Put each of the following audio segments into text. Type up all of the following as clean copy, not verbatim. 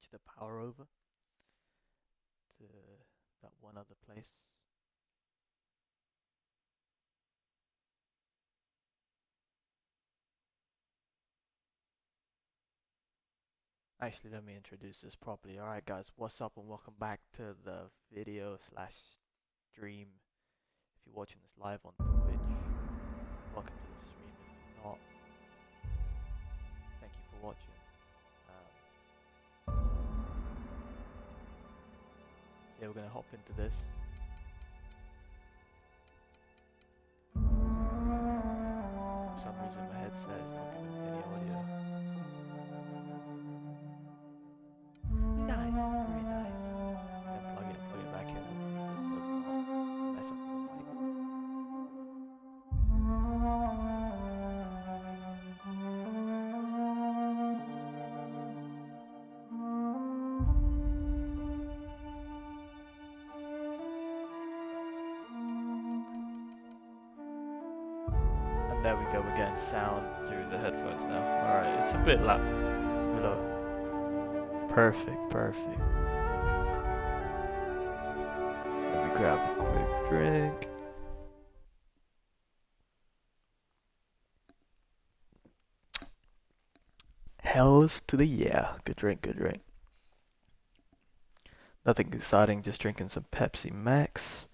switch the power over to that one other place. Actually, let me introduce this properly. Alright guys, what's up and welcome back to the video slash stream. If you're watching this live on Twitch, welcome to the stream. If not, thank you for watching. So yeah, we're gonna hop into this. For some reason my headset is not giving me any audio. Nice, very nice. And plug it back in. It does not mess up with the mic. And there we go, we're getting sound through the headphones now. Alright, it's a bit loud. Perfect, perfect. Let me grab a quick drink. Hells to the yeah. Good drink, good drink. Nothing exciting, just drinking some Pepsi Max.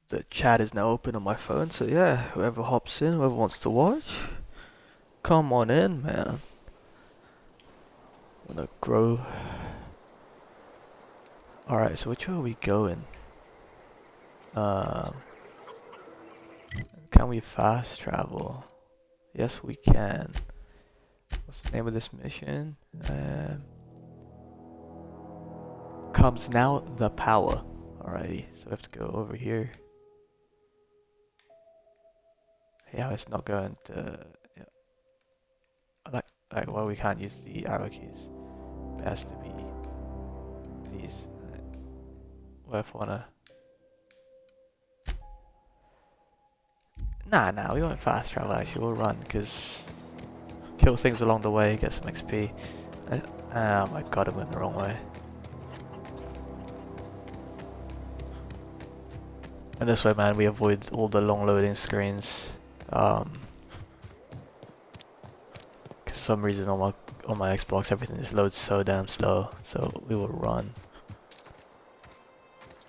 The chat is now open on my phone, so yeah, whoever hops in, whoever wants to watch, come on in, man. I'm gonna grow. Alright, so which way are we going? Can we fast travel? Yes, we can. What's the name of this mission? Comes now the power. Alrighty, so we have to go over here. Yeah, it's not going to. Yeah. Well, we can't use the arrow keys. It has to be these. What if I wanna? Nah, we won't fast travel. Actually, we'll run because kill things along the way, get some XP. Oh my god, I went the wrong way. And this way, man, we avoid all the long loading screens. For some reason on my Xbox, everything just loads so damn slow. So we will run.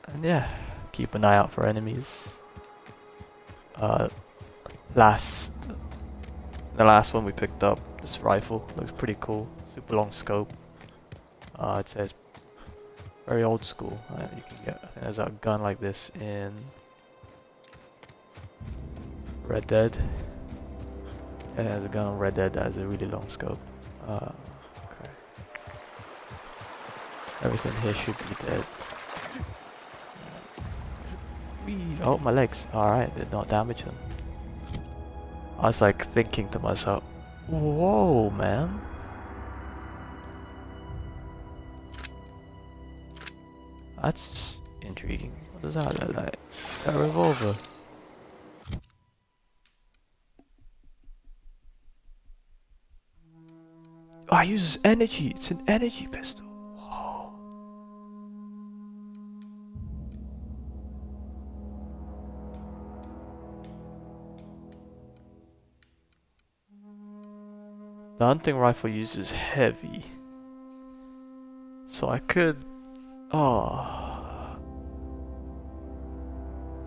And yeah, keep an eye out for enemies. The last one we picked up, this rifle, looks pretty cool. Super long scope. It says very old school. You can get, I think there's a gun like this in Red Dead. Yeah, there's a gun on Red Dead that has a really long scope. Okay. Everything here should be dead. Oh, my legs. Alright, did not damage them. I was like thinking to myself, whoa, man. That's intriguing. What does that look like? A revolver. Oh, it uses energy. It's an energy pistol. Whoa. The hunting rifle uses heavy. So I could... Oh.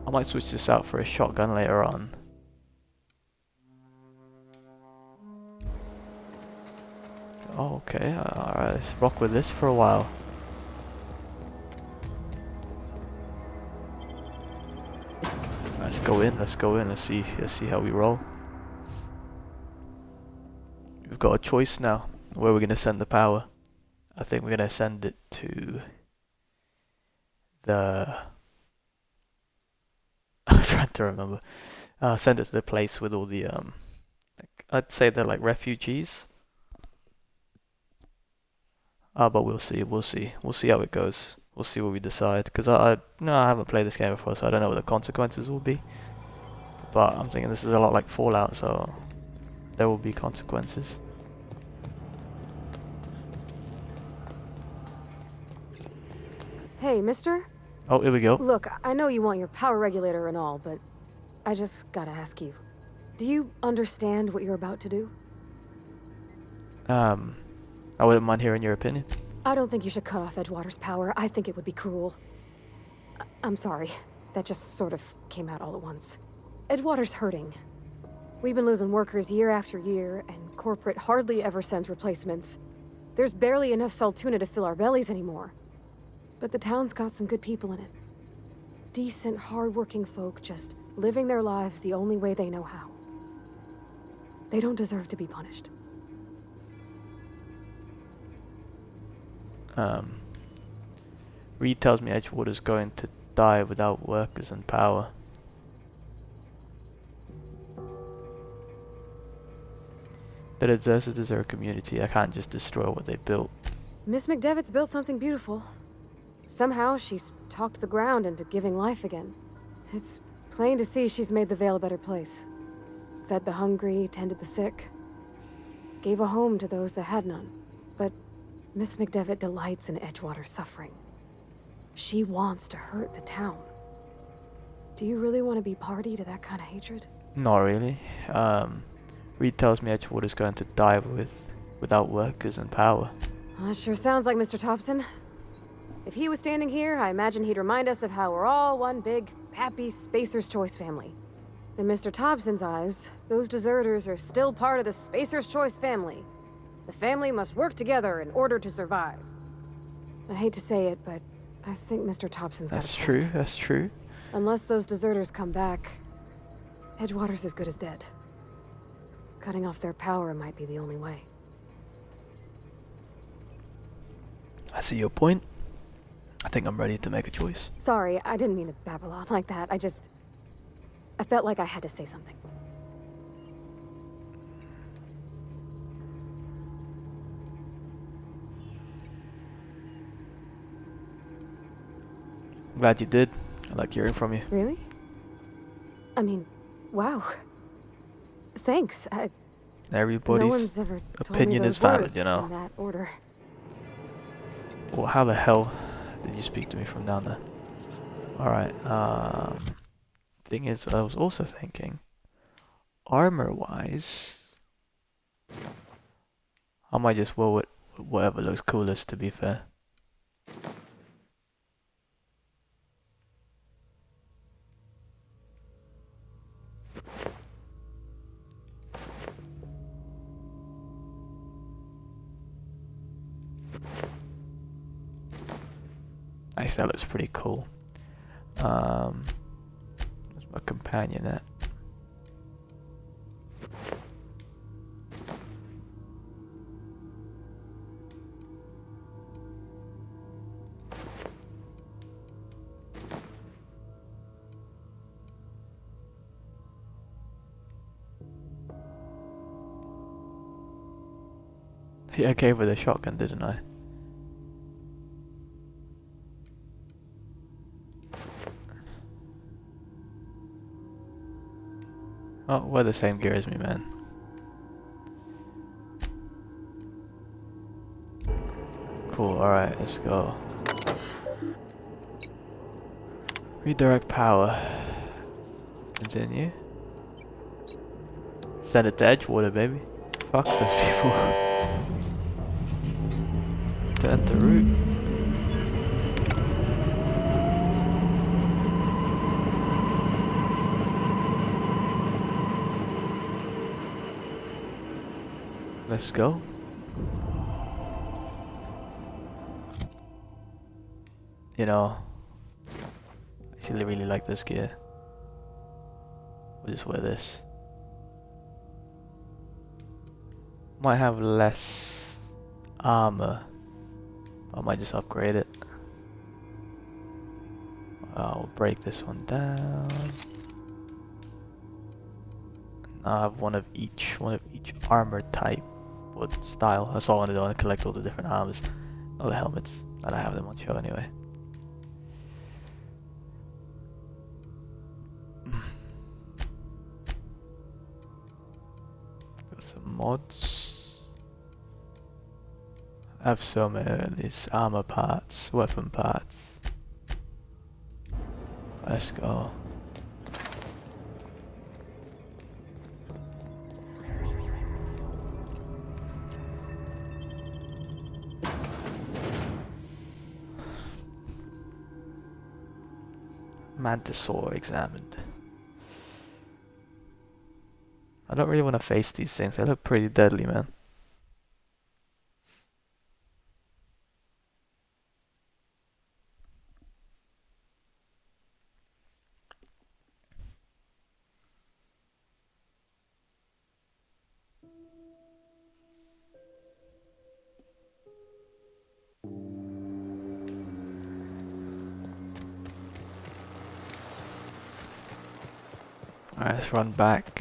I might switch this out for a shotgun later on. Oh, okay, alright, let's rock with this for a while. Let's go in, let's see how we roll. We've got a choice now, where we're gonna send the power. I think we're gonna send it to the I'm trying to remember. Send it to the place with all the like, I'd say they're like refugees. But we'll see. We'll see. We'll see how it goes. We'll see what we decide. Because no, I haven't played this game before, so I don't know what the consequences will be. But I'm thinking this is a lot like Fallout, so there will be consequences. Hey, mister? Oh, here we go. Look, I know you want your power regulator and all, but I just gotta ask you. Do you understand what you're about to do? I wouldn't mind hearing your opinion. I don't think you should cut off Edgewater's power. I think it would be cruel. I'm sorry. That just sort of came out all at once. Edgewater's hurting. We've been losing workers year after year, and corporate hardly ever sends replacements. There's barely enough Saltuna to fill our bellies anymore. But the town's got some good people in it. Decent, hard-working folk just living their lives the only way they know how. They don't deserve to be punished. Reed tells me Edgewater's going to die without workers and power. The deserters are a community. I can't just destroy what they built. Miss McDevitt's built something beautiful. Somehow she's talked the ground into giving life again. It's plain to see she's made the Vale a better place. Fed the hungry, tended the sick. Gave a home to those that had none. But Miss McDevitt delights in Edgewater's suffering. She wants to hurt the town. Do you really want to be party to that kind of hatred? Not really. Reed tells me Edgewater's going to die without workers and power. Well, that sure sounds like Mr. Thompson. If he was standing here, I imagine he'd remind us of how we're all one big, happy Spacer's Choice family. In Mr. Thompson's eyes, those deserters are still part of the Spacer's Choice family. The family must work together in order to survive. I hate to say it, but I think Mr. Thompson's got a point. That's true, that's true. Unless those deserters come back, Edgewater's as good as dead. Cutting off their power might be the only way. I see your point. I think I'm ready to make a choice. Sorry, I didn't mean to babble on like that. I felt like I had to say something. I'm glad you did. I like hearing from you. Really? I mean, wow. Thanks. Everybody's no one's ever told opinion me is those valid, words you know. in that order. Well, how the hell did you speak to me from down there? Alright, thing is, I was also thinking, armor-wise, I might just wear whatever looks coolest, to be fair. Nice, that looks pretty cool. Where's my companion at? Yeah, I gave her the shotgun, didn't I? Oh, wear the same gear as me, man. Cool, alright, let's go. Redirect power. Continue. Send it to Edgewater, baby. Fuck those people. Turn the route. Let's go. You know, I actually really like this gear. We'll just wear this. Might have less armor. I might just upgrade it. I'll break this one down. I have one of each armor type, what style. That's all I want to do. I want to collect all the different armors, all the helmets that I have them on show anyway. Got some mods. I have so many of these armor parts, weapon parts. Let's go. Mantisaur examined. I don't really want to face these things. They look pretty deadly, man. Alright, let's run back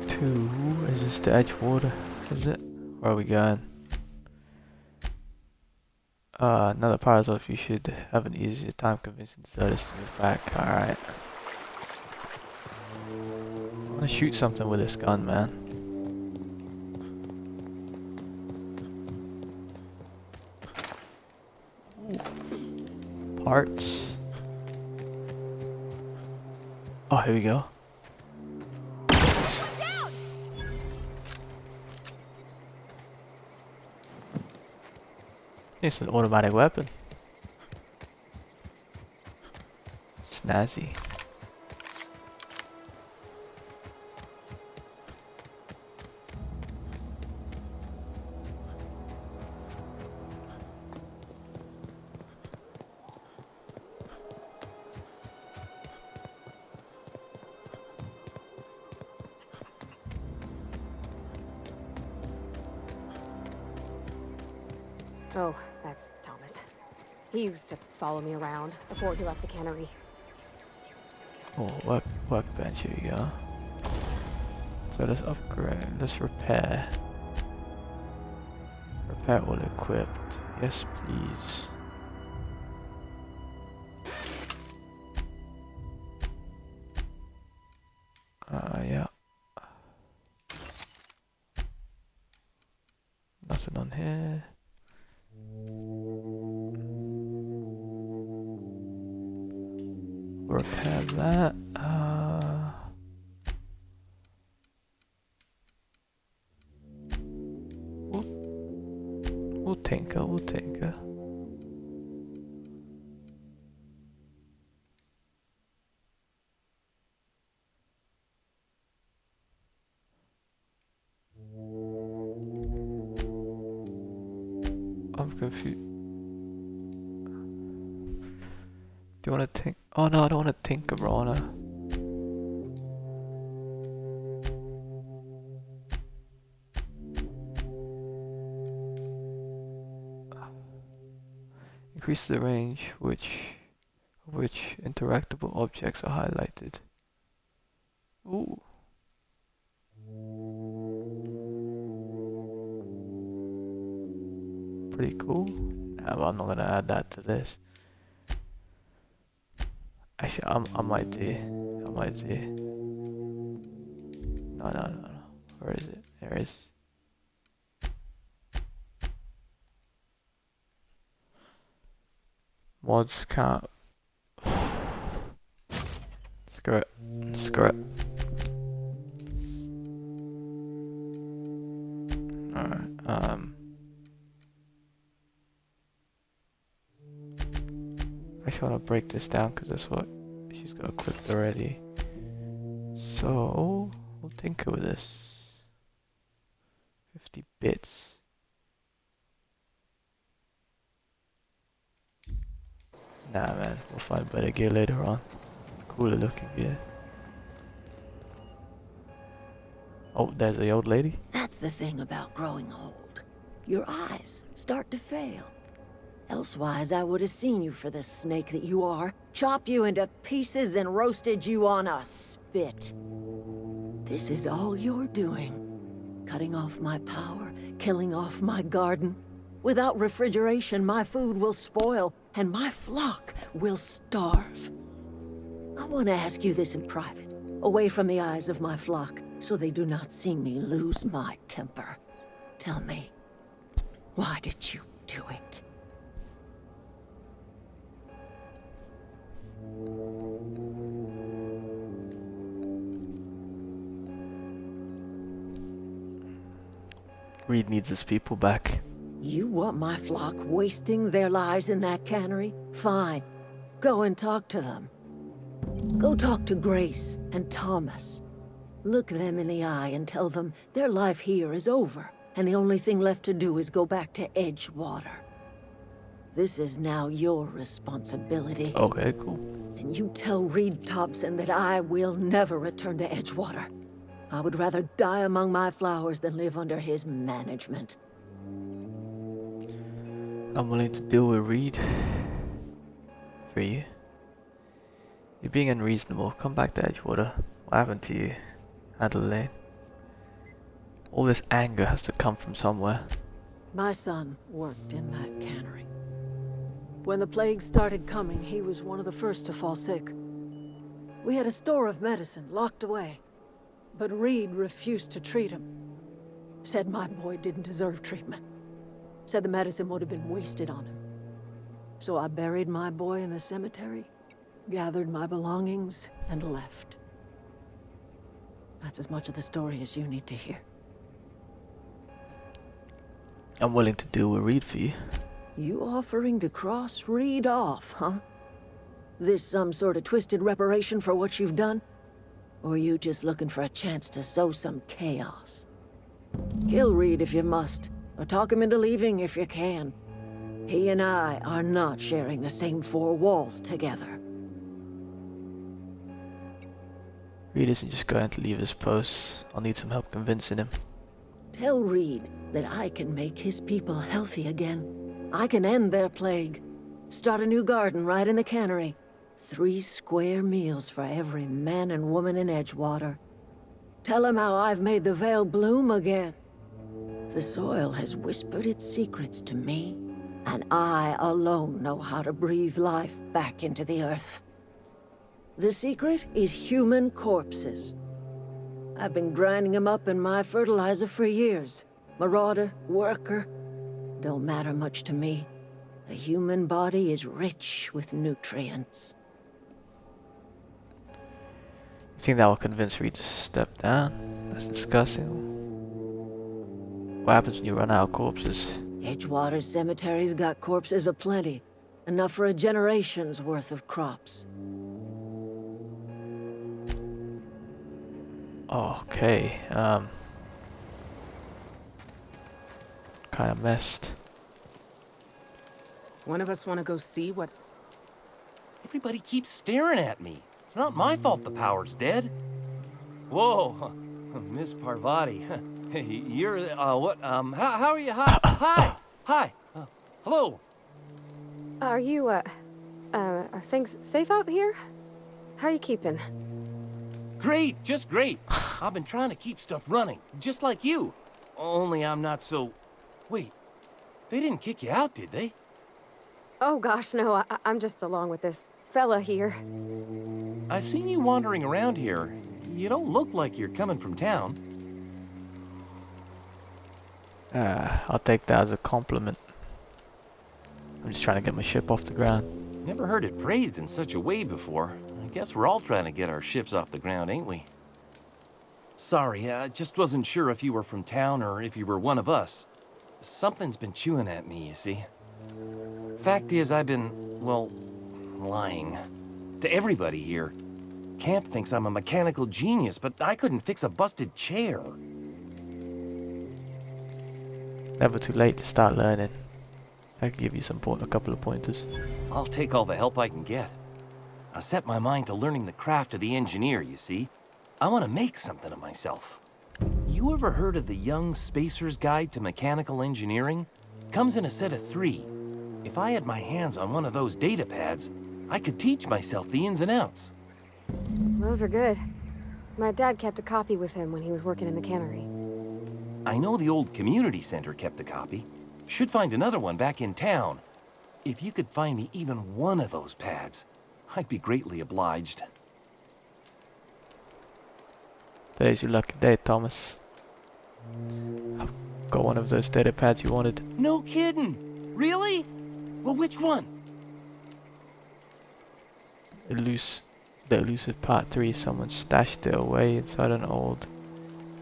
to, is this the Edgewater? Is it? Where are we going? Another paradox, you should have an easier time convincing Zerdis to move back. Alright. I wanna shoot something with this gun, man. Ooh. Parts. Oh, here we go. It's an automatic weapon. Snazzy. Oh, that's Thomas. He used to follow me around before he left the cannery. Oh, workbench, here we go. So let's upgrade, let's repair. Repair all equipped. Yes, please. Yeah. Nothing on here. Repair that. We'll tinker, we'll tinker. I'm confused. Do you want to think? Oh no, I don't want to tinker, Rana. Increase the range which interactable objects are highlighted. Ooh. Pretty cool. Nah, but I'm not gonna add that to this. Actually, I might do. I might do. No. Where is it? There it is. Mods can't. Screw it. Screw it. Alright, actually I want to break this down because that's what she's got equipped already. So, we'll tinker with this. 50 bits. Nah man, we'll find better gear later on. Cooler looking gear. Oh, there's the old lady. That's the thing about growing old. Your eyes start to fail. Elsewise, I would have seen you for the snake that you are, chopped you into pieces and roasted you on a spit. This is all you're doing. Cutting off my power, killing off my garden. Without refrigeration, my food will spoil, and my flock will starve. I want to ask you this in private, away from the eyes of my flock, so they do not see me lose my temper. Tell me, why did you do it? Reed needs his people back. You want my flock wasting their lives in that cannery? Fine. Go and talk to them. Go talk to Grace and Thomas. Look them in the eye and tell them their life here is over, and the only thing left to do is go back to Edgewater. This is now your responsibility. Okay, cool. And you tell Reed Thompson that I will never return to Edgewater. I would rather die among my flowers than live under his management. I'm willing to deal with Reed. For you. You're being unreasonable. Come back to Edgewater. What happened to you, Adelaide? All this anger has to come from somewhere. My son worked in that cannery. When the plague started coming, he was one of the first to fall sick. We had a store of medicine locked away, but Reed refused to treat him. Said my boy didn't deserve treatment. Said the medicine would have been wasted on him. So I buried my boy in the cemetery, gathered my belongings, and left. That's as much of the story as you need to hear. I'm willing to deal with Reed for you. You offering to cross Reed off, huh? This some sort of twisted reparation for what you've done? Or you just looking for a chance to sow some chaos? Kill Reed if you must, or talk him into leaving if you can. He and I are not sharing the same four walls together. Reed isn't just going to leave his post. I'll need some help convincing him. Tell Reed that I can make his people healthy again. I can end their plague. Start a new garden right in the cannery. 3 square meals for every man and woman in Edgewater. Tell him how I've made the Vale bloom again. The soil has whispered its secrets to me, and I alone know how to breathe life back into the earth. The secret is human corpses. I've been grinding them up in my fertilizer for years. Marauder, worker, don't matter much to me. The human body is rich with nutrients. You think that will convince Reed to step down? That's disgusting. What happens when you run out of corpses? Edgewater Cemetery's got corpses aplenty. Enough for a generation's worth of crops. Okay, kinda messed. One of us want to go see what... Everybody keeps staring at me. It's not my fault the power's dead. Whoa, Miss Parvati. You're, what, how are you? Hi. Hello. Are you, are things safe out here? How are you keeping? Great, just great. I've been trying to keep stuff running, just like you. Only I'm not so... Wait, they didn't kick you out, did they? Oh gosh, no, I'm just along with this fella here. I seen you wandering around here. You don't look like you're coming from town. I'll take that as a compliment. I'm just trying to get my ship off the ground. Never heard it phrased in such a way before. I guess we're all trying to get our ships off the ground, ain't we? Sorry, I just wasn't sure if you were from town or if you were one of us. Something's been chewing at me, you see. Fact is, I've been, well, lying. To everybody here. Camp thinks I'm a mechanical genius, but I couldn't fix a busted chair. Never too late to start learning. I can give you a couple of pointers. I'll take all the help I can get. I set my mind to learning the craft of the engineer, you see. I want to make something of myself. You ever heard of the Young Spacer's Guide to Mechanical Engineering? Comes in a set of 3. If I had my hands on one of those data pads, I could teach myself the ins and outs. Those are good. My dad kept a copy with him when he was working in the cannery. I know the old community center kept a copy. Should find another one back in town. If you could find me even one of those pads, I'd be greatly obliged. Today's your lucky day, Thomas. I've got one of those data pads you wanted. No kidding! Really? Well, which one? The elusive part 3. Someone stashed it away inside an old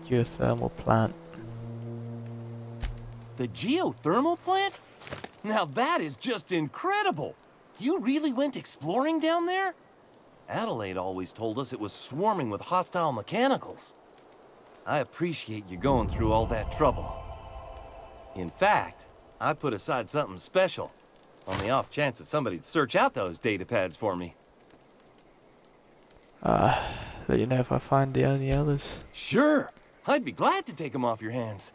geothermal plant. The geothermal plant? Now that is just incredible! You really went exploring down there? Adelaide always told us it was swarming with hostile mechanicals. I appreciate you going through all that trouble. In fact, I put aside something special, on the off chance that somebody'd search out those data pads for me. Let you know if I find any others. Sure! I'd be glad to take them off your hands.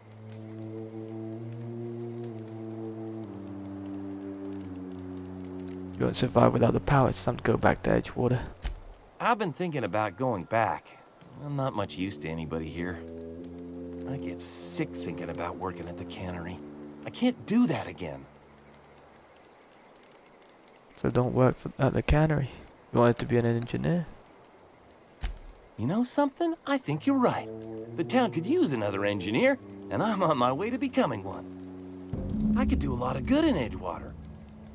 You won't survive without the power. It's time to go back to Edgewater. I've been thinking about going back. I'm not much use to anybody here. I get sick thinking about working at the cannery. I can't do that again. So don't work at the cannery. You wanted to be an engineer. You know something? I think you're right. The town could use another engineer, and I'm on my way to becoming one. I could do a lot of good in Edgewater.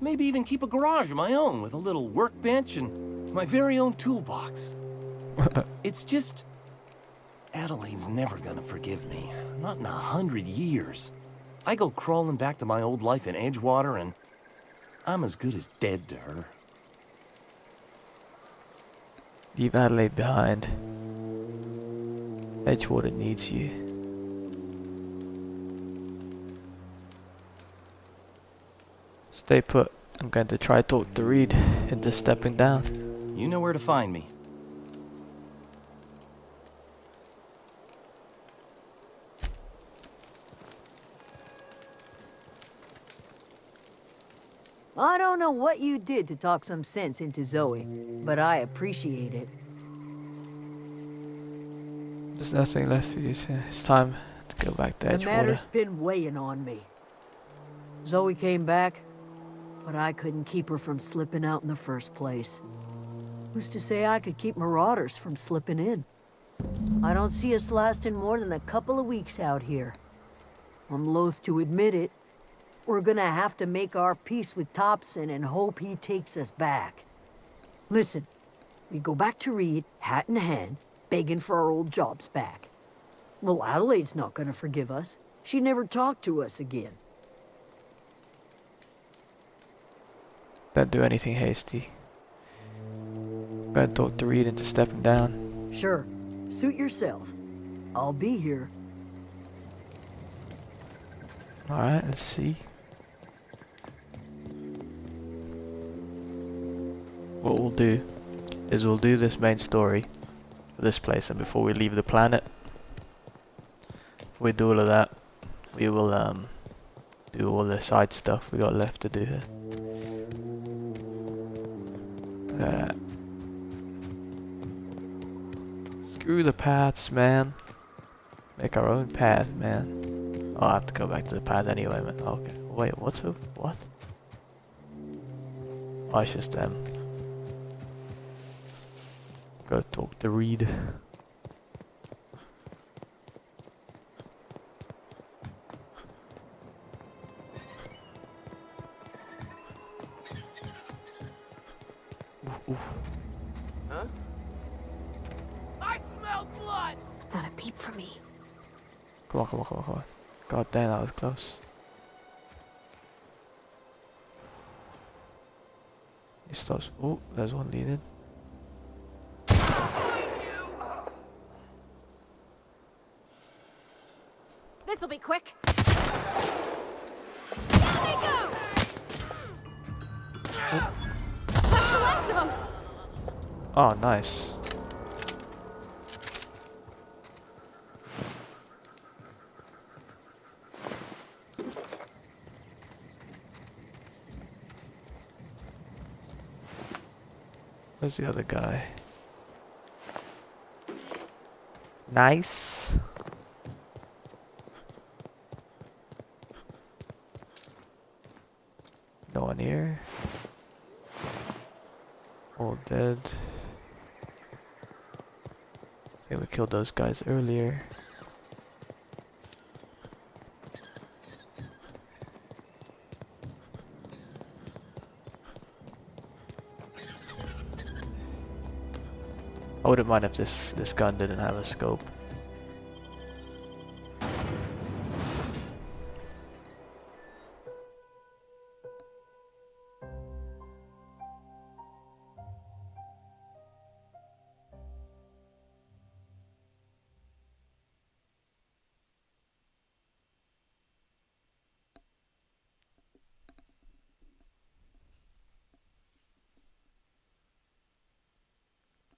Maybe even keep a garage of my own with a little workbench and my very own toolbox. It's just... Adelaide's never gonna forgive me. Not in 100 years. I go crawling back to my old life in Edgewater, and I'm as good as dead to her. Leave Adelaide behind. Edgewater needs you. Stay put. I'm going to try talk to Reed into stepping down. You know where to find me. I don't know what you did to talk some sense into Zoe, but I appreciate it. There's nothing left for you, so it's time to go back to The Edgewater. matter's been weighing on me. Zoe came back, but I couldn't keep her from slipping out in the first place. Who's to say I could keep marauders from slipping in? I don't see us lasting more than a couple of weeks out here. I'm loath to admit it. We're gonna have to make our peace with Thompson and hope he takes us back. Listen, we go back to Reed, hat in hand, begging for our old jobs back. Well, Adelaide's not gonna forgive us. She never talked to us again. Don't do anything hasty. Go and talk to Reed into stepping down. Sure, suit yourself. I'll be here. Alright, let's see. What we'll do is we'll do this main story for this place, and before we leave the planet, before we do all of that, we will do all the side stuff we got left to do here. Screw the paths, man. Make our own path, man. Oh, I have to go back to the path anyway, man. Okay. Wait, what's up? What? Oh, it's just them. Go talk to Reed. Oof. Huh? I smell blood! Not a peep from me. Come on, come on, come on, come on. God damn, that was close. He stops. Oh, there's one leading. This'll be quick. Down they go! That's the last of them! Oh, nice. Where's the other guy? Nice. No one here. All dead. I think we killed those guys earlier. I wouldn't mind if this gun didn't have a scope.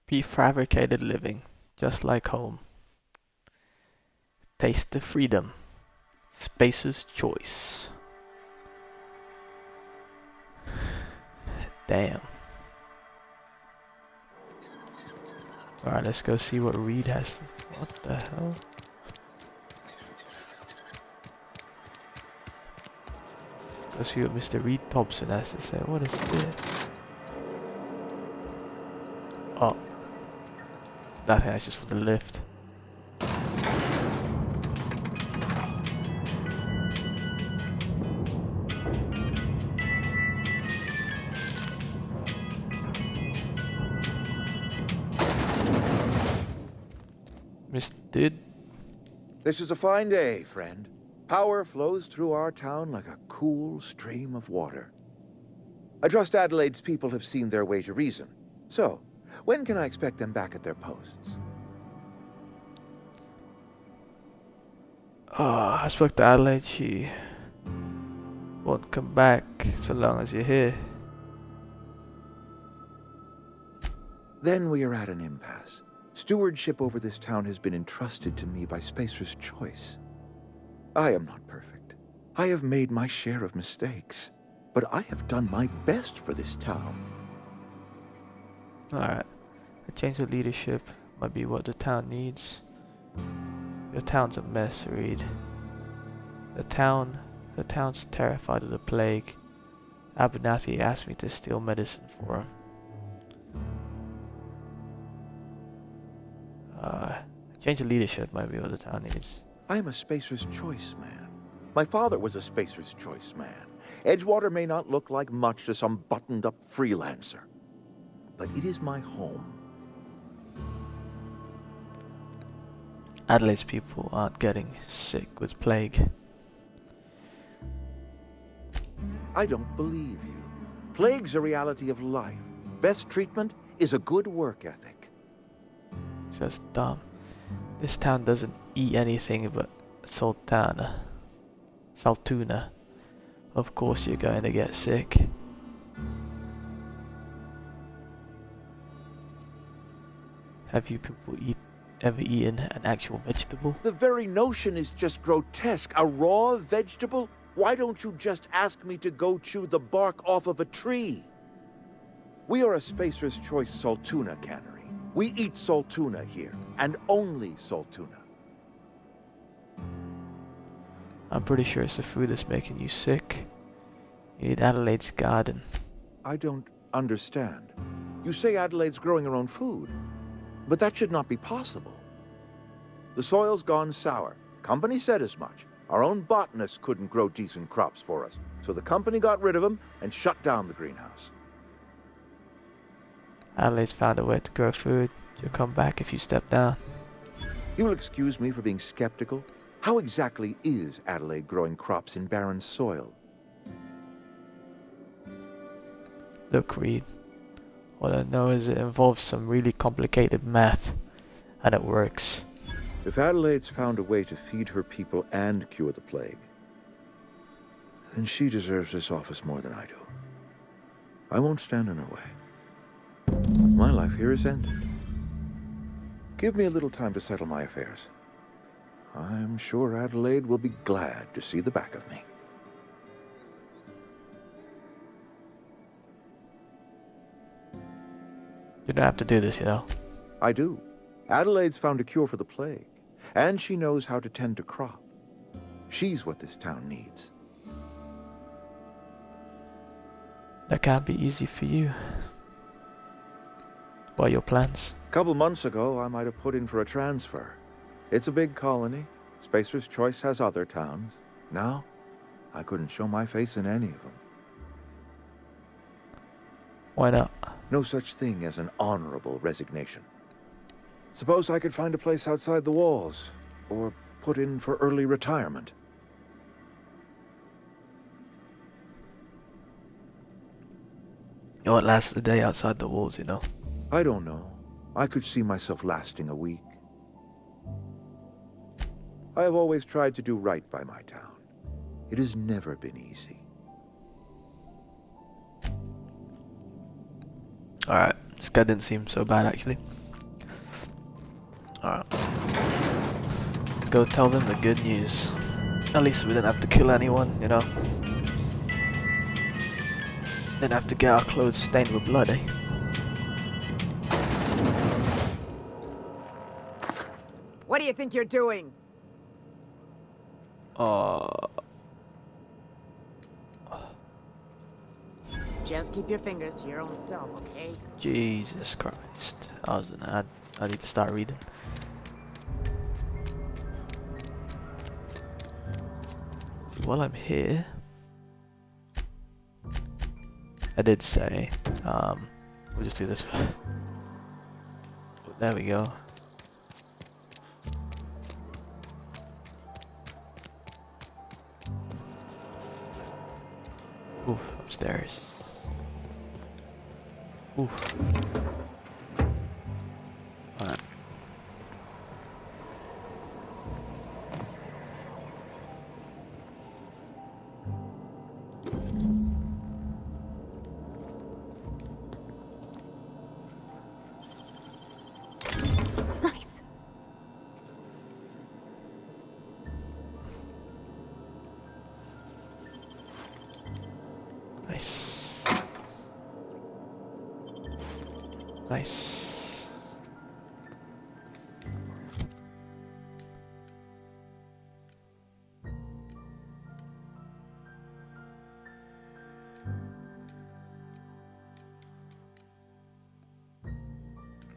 Prefabricated living, just like home. Taste the freedom. Spacer's choice. Damn. Alright, let's go see what Reed has to... What the hell? Let's see what Mr. Reed Thompson has to say. What is this? Oh. That thing is just for the lift. Mr. Dude. This is a fine day, friend. Power flows through our town like a cool stream of water. I trust Adelaide's people have seen their way to reason. So, when can I expect them back at their posts? I spoke to Adelaide. She won't come back so long as you're here. Then we are at an impasse. Stewardship over this town has been entrusted to me by Spacer's choice. I am not perfect. I have made my share of mistakes, but I have done my best for this town. Alright. A change of leadership might be what the town needs. Your town's a mess, Reed. The town's terrified of the plague. Abernathy asked me to steal medicine for him. Change of leadership might be what the town needs. I am a Spacer's choice man. My father was a Spacer's choice man. Edgewater may not look like much to some buttoned-up freelancer, but it is my home. Adelaide's people aren't getting sick with plague. I don't believe you. Plague's a reality of life. Best treatment is a good work ethic. It's just dumb. This town doesn't eat anything but saltuna. Of course you're going to get sick. Have you people ever eaten an actual vegetable? The very notion is just grotesque. A raw vegetable? Why don't you just ask me to go chew the bark off of a tree? We are a Spacer's Choice saltuna cannery. We eat saltuna here, and only saltuna. I'm pretty sure it's the food that's making you sick. You need Adelaide's garden. I don't understand. You say Adelaide's growing her own food, but that should not be possible. The soil's gone sour. Company said as much. Our own botanists couldn't grow decent crops for us, so the company got rid of them and shut down the greenhouse. Adelaide's found a way to grow food. She'll come back if you step down. You'll excuse me for being skeptical. How exactly is Adelaide growing crops in barren soil? Look, Reed. All I know is it involves some really complicated math, and it works. If Adelaide's found a way to feed her people and cure the plague, then she deserves this office more than I do. I won't stand in her way. My life here is ended. Give me a little time to settle my affairs. I'm sure Adelaide will be glad to see the back of me. You don't have to do this, you know. I do. Adelaide's found a cure for the plague, and she knows how to tend to crop. She's what this town needs. That can't be easy for you. What are your plans? A couple months ago, I might have put in for a transfer. It's a big colony. Spacer's Choice has other towns. Now, I couldn't show my face in any of them. Why not? No such thing as an honorable resignation. Suppose I could find a place outside the walls, or put in for early retirement. You won't last the day outside the walls, you know. I don't know. I could see myself lasting a week. I have always tried to do right by my town. It has never been easy. Alright, this guy didn't seem so bad actually. Alright. Let's go tell them the good news. At least we didn't have to kill anyone, you know. Didn't have to get our clothes stained with blood, eh? What do you think you're doing? Just keep your fingers to your own self, okay? Jesus Christ. I was an ad. I need to start reading. So while I'm here, I did say, we'll just do this. There we go. Oof, upstairs. Oof. Alright. Nice. Nice. Nice.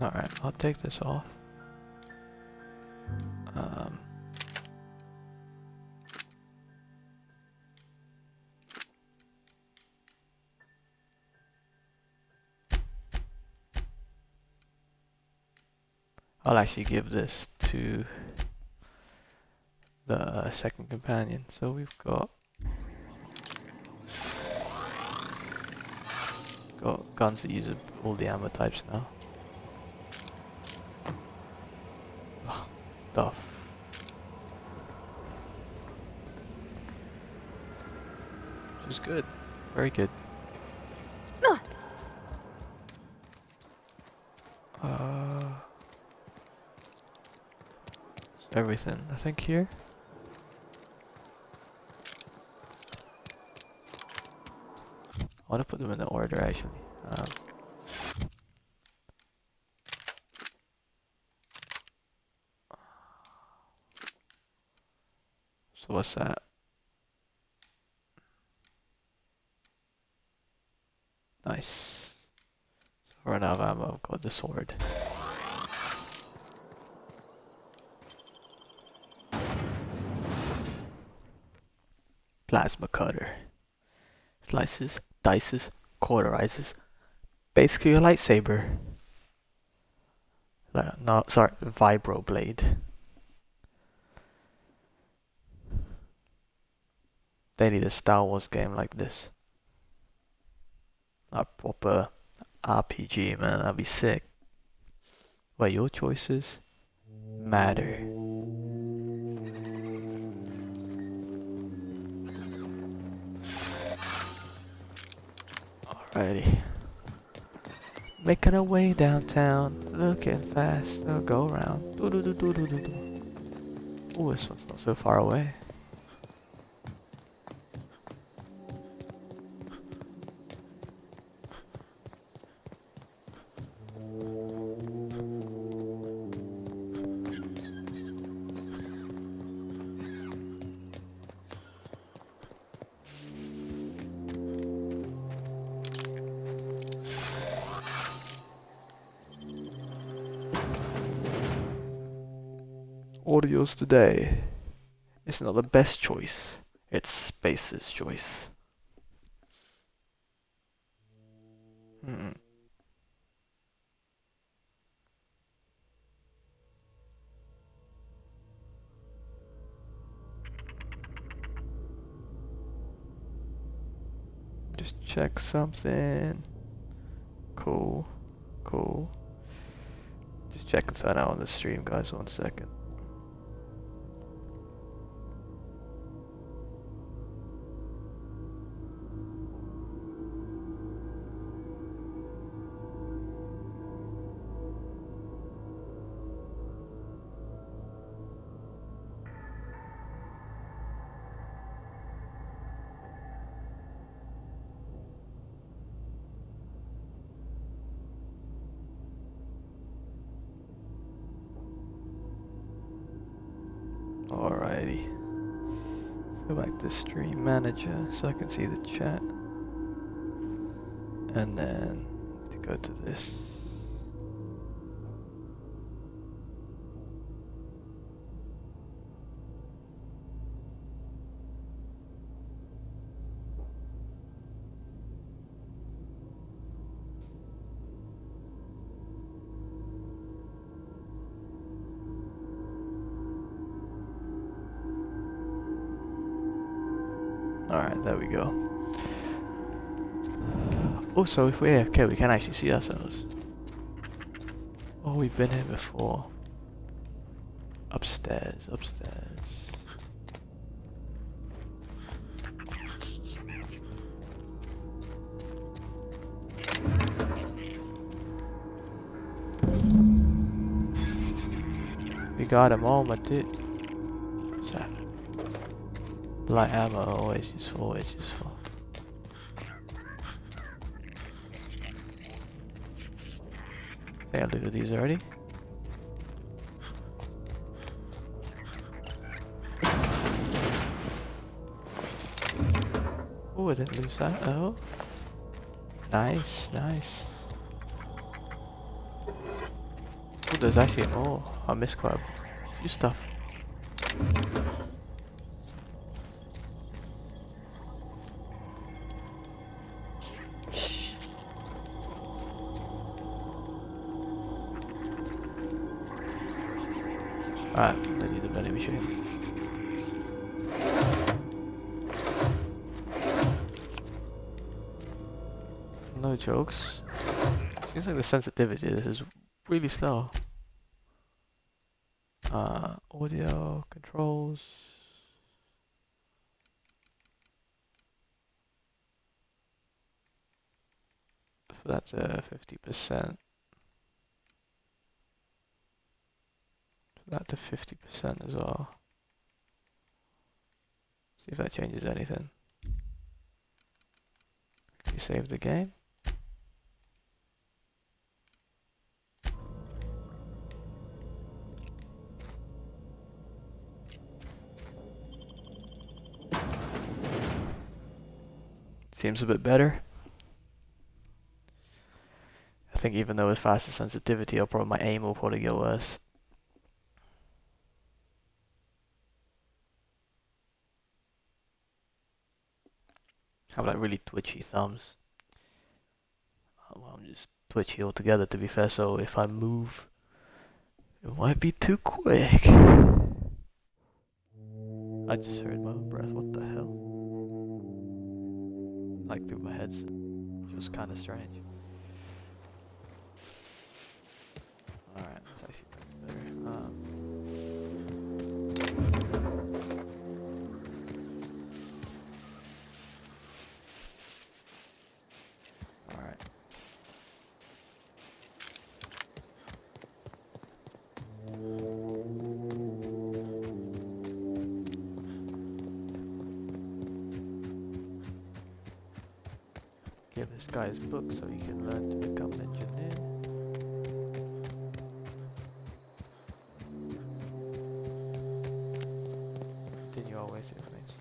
Alright, I'll take this off. I'll actually give this to the second companion. So we've got guns that use all the ammo types now. Oh, stuff. Which is good. Very good. Everything, I think, here. I want to put them in the order, actually. So what's that? Nice. So for an ammo, I've got the sword. Plasma cutter. Slices, dices, cauterizes. Basically a lightsaber. No, sorry, vibroblade. They need a Star Wars game like this. A proper RPG, man, that'd be sick. Well, your choices matter. Alrighty. Making our way downtown, looking fast, we'll go around. Ooh, this one's not so far away. audios today. It's not the best choice. It's Space's choice. Just check something. Cool. Cool. Just checking something out on the stream, guys. 1 second. Alrighty. Go back to Stream Manager so I can see the chat. And then to go to this. Alright, there we go. Also, if we're AFK, we can actually see ourselves. Oh, we've been here before. Upstairs, upstairs. We got him all, my dude. What's that? Light ammo, always useful, always useful. I think I looted these already. Oh, I didn't lose that. Oh. Nice, nice. Oh, there's actually more. I missed quite a few stuff. Alright, I need a vending machine. No jokes. Seems like the sensitivity is really slow. Audio controls. That's 50%. That to 50% as well. See if that changes anything. Quickly save the game. Seems a bit better. I think even though with faster sensitivity, my aim will probably get worse. I have like really twitchy thumbs. Well, I'm just twitchy altogether, to be fair, so if I move, it might be too quick. I just heard my own breath, what the hell? Like through my headset, which was kind of strange. Alright, that's actually better. Alright. Give this guy his book so he can learn to become an engineer. Continue our way through things.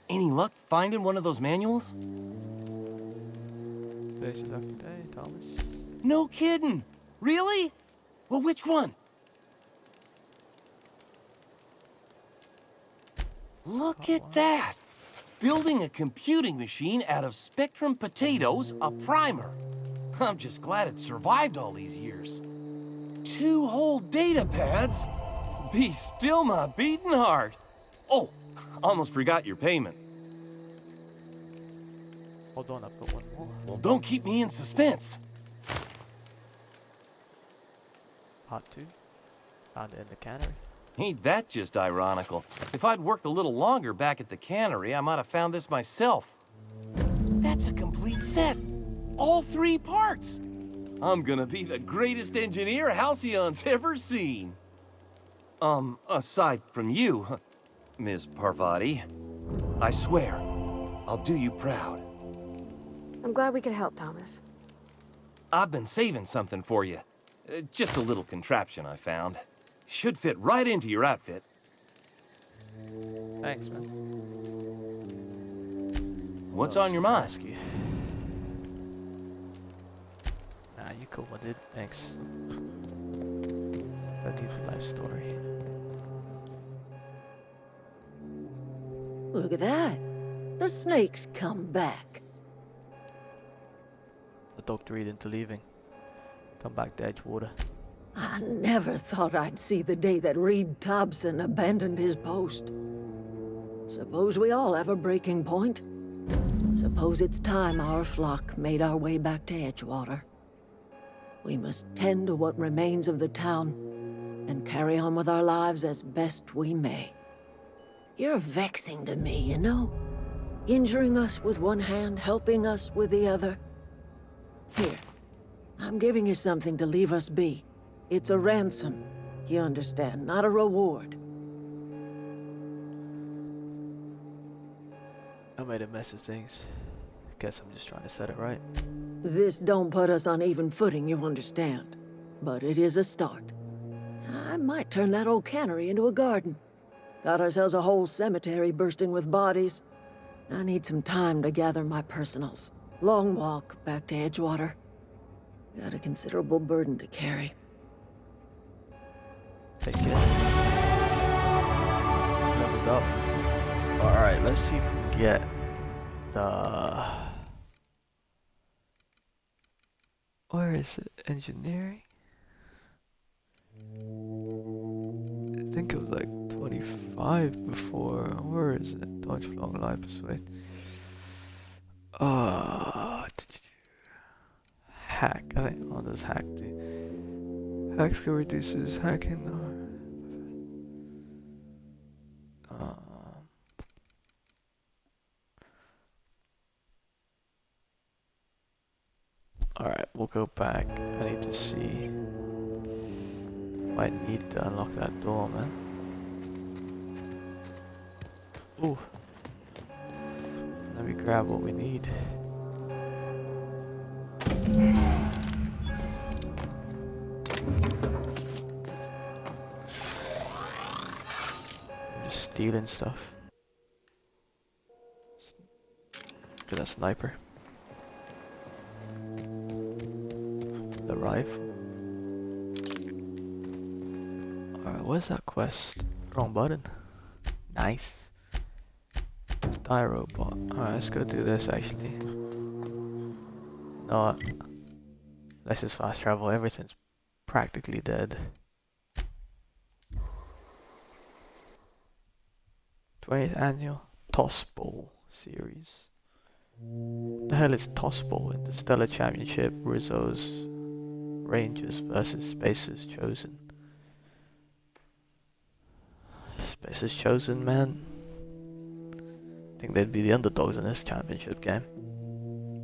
Any luck finding one of those manuals? There's your lucky day, Thomas. No kidding. Really? Well, which one? Look at that. Building a computing machine out of Spectrum potatoes, a primer. I'm just glad it survived all these years. 2 whole data pads? Be still my beating heart. Oh, almost forgot your payment. Hold on, I've got one more. Well, don't keep me in suspense. Part 2. Found it in the cannery. Ain't that just ironical? If I'd worked a little longer back at the cannery, I might have found this myself. That's a complete set. All 3 parts. I'm gonna be the greatest engineer Halcyon's ever seen. Aside from you, Ms. Parvati, I swear, I'll do you proud. I'm glad we could help, Thomas. I've been saving something for you. Just a little contraption I found. Should fit right into your outfit. Thanks, man. What's What on else your can I mind? ask you? Nah, you cool, my dude. Thanks. Thank you for life story. Look at that. The snake's come back. The doctor read into leaving. Come back to Edgewater. I never thought I'd see the day that Reed Thompson abandoned his post. Suppose we all have a breaking point. Suppose it's time our flock made our way back to Edgewater. We must tend to what remains of the town and carry on with our lives as best we may. You're vexing to me, you know? Injuring us with one hand, helping us with the other. Here, I'm giving you something to leave us be. It's a ransom, you understand, not a reward. I made a mess of things. Guess I'm just trying to set it right. This don't put us on even footing, you understand. But it is a start. I might turn that old cannery into a garden. Got ourselves a whole cemetery bursting with bodies. I need some time to gather my personals. Long walk back to Edgewater. Got a considerable burden to carry. Take care. Leveled up. Alright, let's see if we can get the... Where is it? Engineering? I think it was like 25 before. Where is it? Dodge, long life, persuade. Hack. I think. What does hack do? Hack skill reduces hacking. Alright, we'll go back. I need to see. Might need to unlock that door, man. Ooh. Let me grab what we need. I'm just stealing stuff. Look at that sniper. The rifle. Alright, where's that quest? Wrong button. Nice. Die robot. Alright, let's go do this actually. No, let's just fast travel. Everything's practically dead. 20th annual Toss Bowl series. The hell is Toss Bowl in the Stellar Championship? Rizzo's Rangers versus Space's Chosen. Space's Chosen, man. I think they'd be the underdogs in this championship game.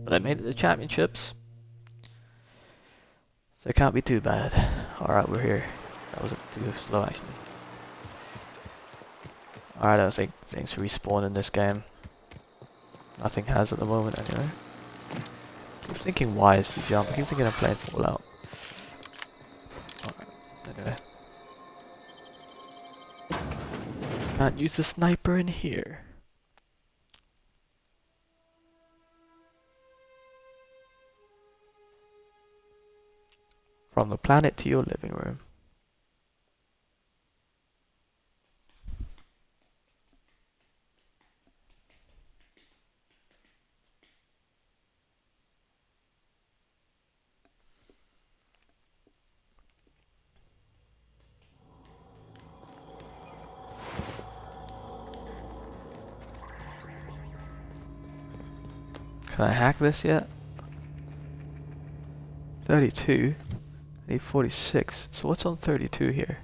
But they made it to the championships. So it can't be too bad. Alright, we're here. That was too slow actually. Alright, I don't think things respawn in this game. Nothing has at the moment anyway. I keep thinking why is the jump. I keep thinking I'm playing Fallout. Alright, anyway. Can't use the sniper in here. From the planet to your living room. Can I hack this yet? 32. I need 46. So what's on 32 here?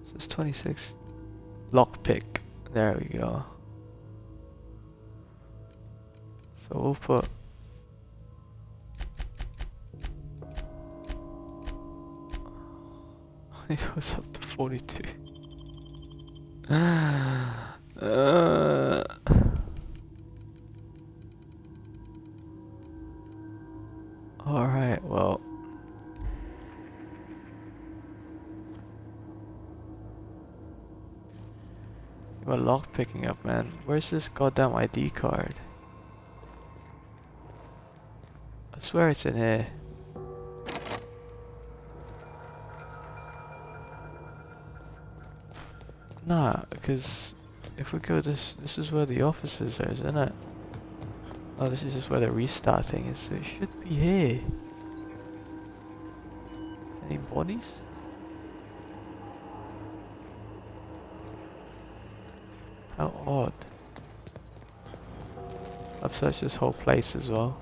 This is 26. Lockpick. There we go. So we'll put it goes up to 42. Alright, well. You are lock picking up, man. Where's this goddamn ID card? I swear it's in here. Nah, because if we go this is where the offices are, isn't it? Oh, this is just where the restarting is, so it should be here. Any bodies? How odd. I've searched this whole place as well.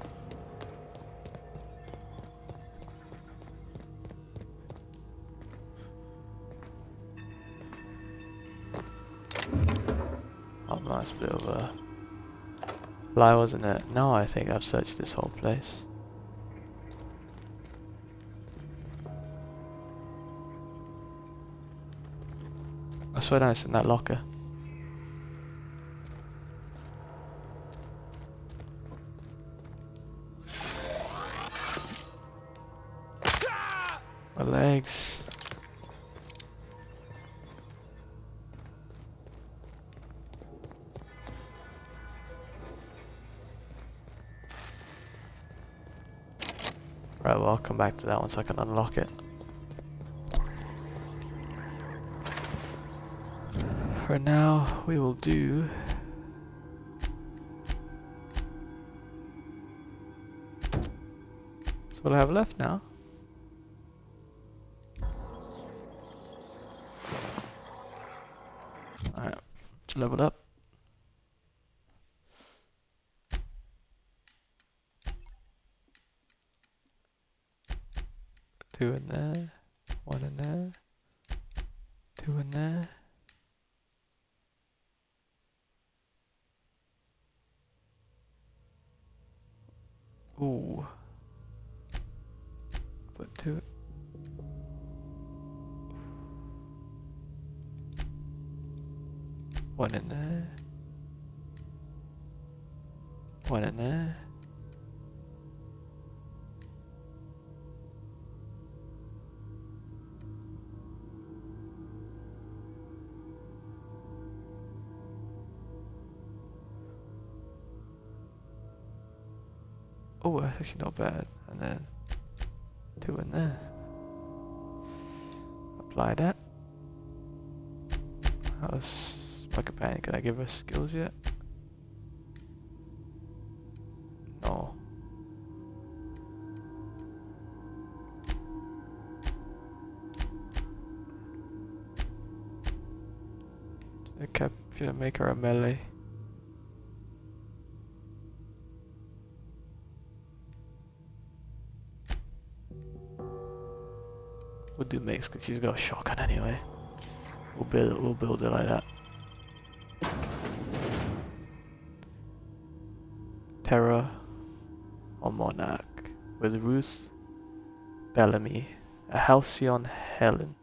Oh, nice bit of a lie, wasn't it? No, I think I've searched this whole place. I swear down it's in that locker. My legs. Right, well, I'll come back to that once I can unlock it. For now, we will do... That's what I have left now. Alright, let's level up. Two in there, one in there, two in there. Ooh. Put two. One in there. One in there. Oh, that's actually not bad. And then two in there. Apply that. How's my companion? Can I give her skills yet? No. Should I make her a melee? We'll do mix because she's got a shotgun anyway. We'll build it like that. Terra or Monarch with Ruth Bellamy, a Halcyon Helen,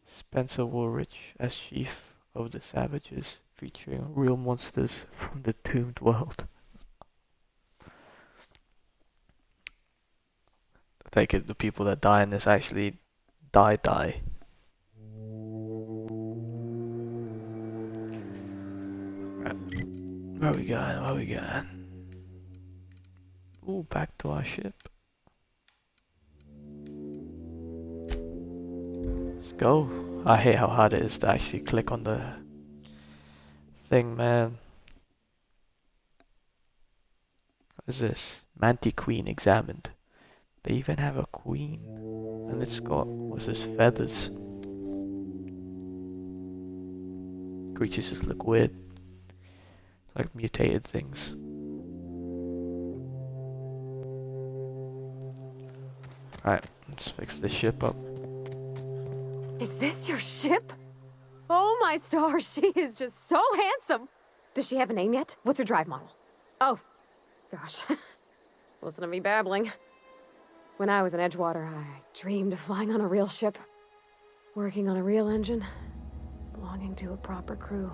Spencer Woolrich as chief of the Savages, featuring real monsters from the Doomed World. I take it the people that die in this actually die. Where we going? Where we going? Ooh, back to our ship. Let's go. I hate how hard it is to actually click on the thing, man. What is this? Manti Queen examined. They even have a queen. And it's got, what's this, feathers. Creatures just look weird. Like mutated things. Alright, let's fix this ship up. Is this your ship? Oh my stars, she is just so handsome. Does she have a name yet? What's her drive model? Oh, gosh. Listen to me babbling. When I was in Edgewater, I dreamed of flying on a real ship, working on a real engine, belonging to a proper crew.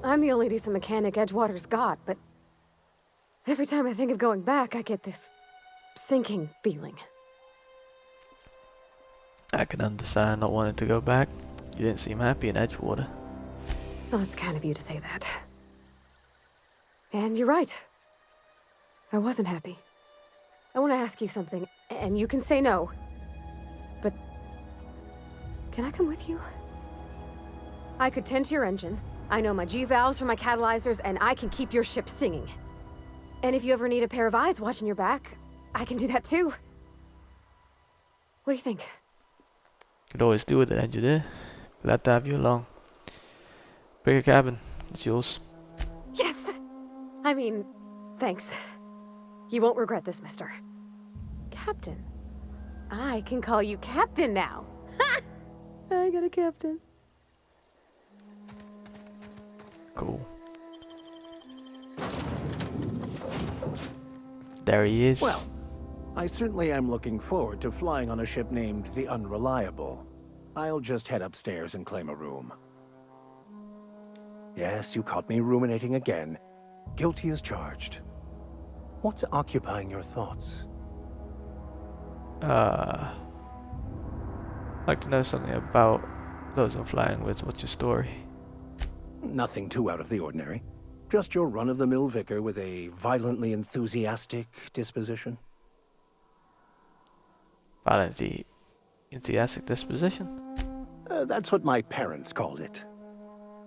I'm the only decent mechanic Edgewater's got, but every time I think of going back, I get this sinking feeling. I can understand not wanting to go back. You didn't seem happy in Edgewater. Well, it's kind of you to say that. And you're right. I wasn't happy. I want to ask you something, and you can say no. But can I come with you? I could tend to your engine. I know my G-valves for my catalyzers, and I can keep your ship singing. And if you ever need a pair of eyes watching your back, I can do that too. What do you think? Could always do with an engineer. Glad to have you along. Bigger cabin. It's yours. Yes! I mean, thanks. You won't regret this, mister. Captain. I can call you Captain now. Ha! I got a captain. Cool. There he is. Well, I certainly am looking forward to flying on a ship named the Unreliable. I'll just head upstairs and claim a room. Yes, you caught me ruminating again. Guilty as charged. What's occupying your thoughts? I'd like to know something about those I'm flying with. What's your story? Nothing too out of the ordinary. Just your run-of-the-mill vicar with a violently enthusiastic disposition. Violently enthusiastic disposition? That's what my parents called it.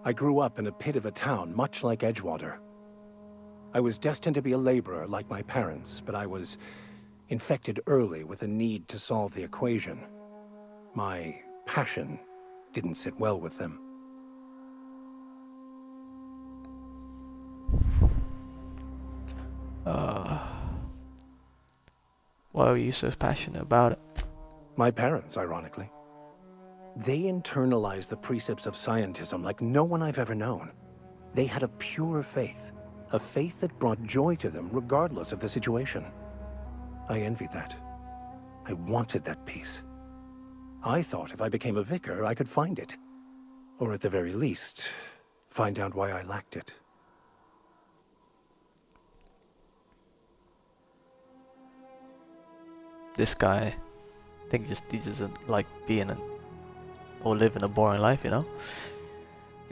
I grew up in a pit of a town much like Edgewater. I was destined to be a laborer like my parents, but I was infected early with a need to solve the equation. My passion didn't sit well with them. Why were you so passionate about it? My parents, ironically. They internalized the precepts of scientism like no one I've ever known. They had a pure faith, a faith that brought joy to them regardless of the situation. I envied that. I wanted that peace. I thought if I became a vicar, I could find it. Or at the very least, find out why I lacked it. This guy, I think he doesn't like being or living a boring life, you know?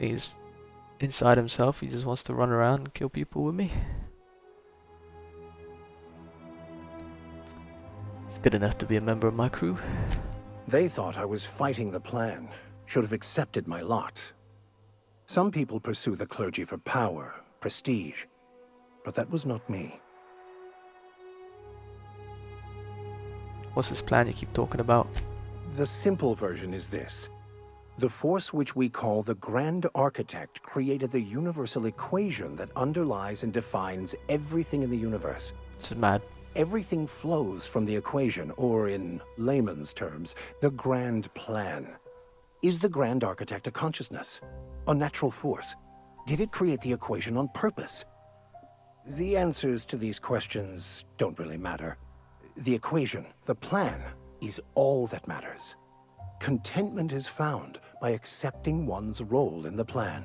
He's inside himself, he just wants to run around and kill people with me. It's good enough to be a member of my crew. They thought I was fighting the plan, should have accepted my lot. Some people pursue the clergy for power, prestige, but that was not me. What's this plan you keep talking about? The simple version is this. The force which we call the Grand Architect created the universal equation that underlies and defines everything in the universe. This is mad. Everything flows from the equation, or in layman's terms, the grand plan. Is the Grand Architect a consciousness? A natural force? Did it create the equation on purpose? The answers to these questions don't really matter. The equation, the plan, is all that matters. Contentment is found by accepting one's role in the plan.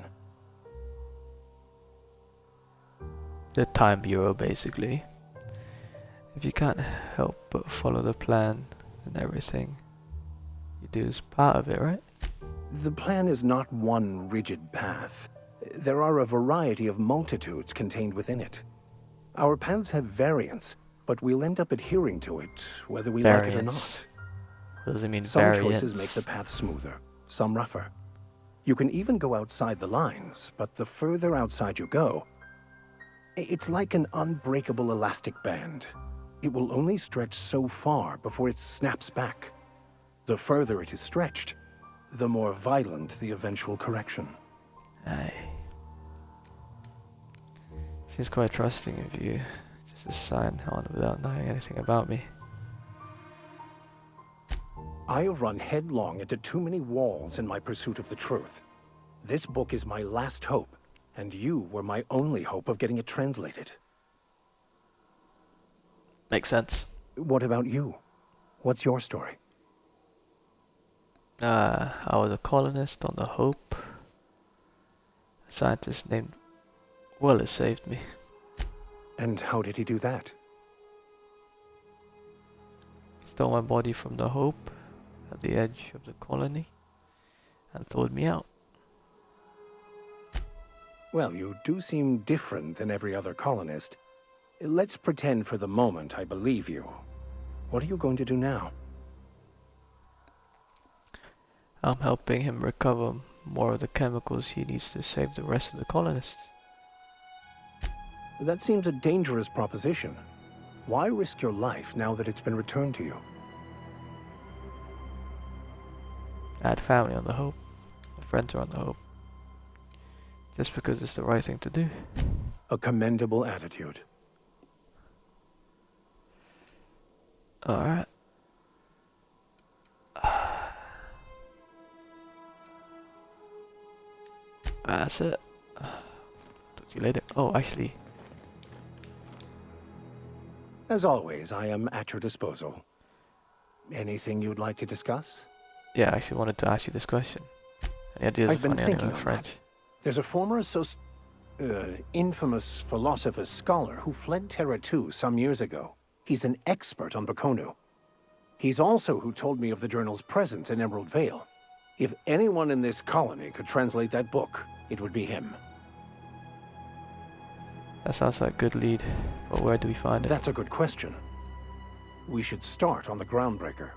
The Time Bureau, basically. If you can't help but follow the plan and everything you do is part of it, right? The plan is not one rigid path. There are a variety of multitudes contained within it. Our paths have variance, but we'll end up adhering to it, whether we like it or not. What does it mean, Some variance? choices make the path smoother, some rougher. You can even go outside the lines, but the further outside you go, it's like an unbreakable elastic band. It will only stretch so far before it snaps back. The further it is stretched, the more violent the eventual correction. Aye. Seems quite trusting of you. Just to sign on without knowing anything about me. I have run headlong into too many walls in my pursuit of the truth. This book is my last hope, and you were my only hope of getting it translated. Makes sense. What about you? What's your story? I was a colonist on the Hope. A scientist named Willis saved me. And how did he do that? He stole my body from the Hope at the edge of the colony and thawed me out. Well, you do seem different than every other colonist. Let's pretend for the moment I believe you. What are you going to do now? I'm helping him recover more of the chemicals he needs to save the rest of the colonists. That seems a dangerous proposition. Why risk your life now that it's been returned to you? I had family on the Hope. My friends are on the Hope. Just because it's the right thing to do. A commendable attitude. Alright. That's it. Talk to you later. Oh, actually. As always, I am at your disposal. Anything you'd like to discuss? Yeah, I actually wanted to ask you this question. Any ideas I've of been funny thinking anime on French? that. There's a former infamous philosopher scholar who fled Terra 2 some years ago. He's an expert on Bakonu. He's also who told me of the journal's presence in Emerald Vale. If anyone in this colony could translate that book, it would be him. That sounds like a good lead, but where do we find it? That's a good question. We should start on the Groundbreaker.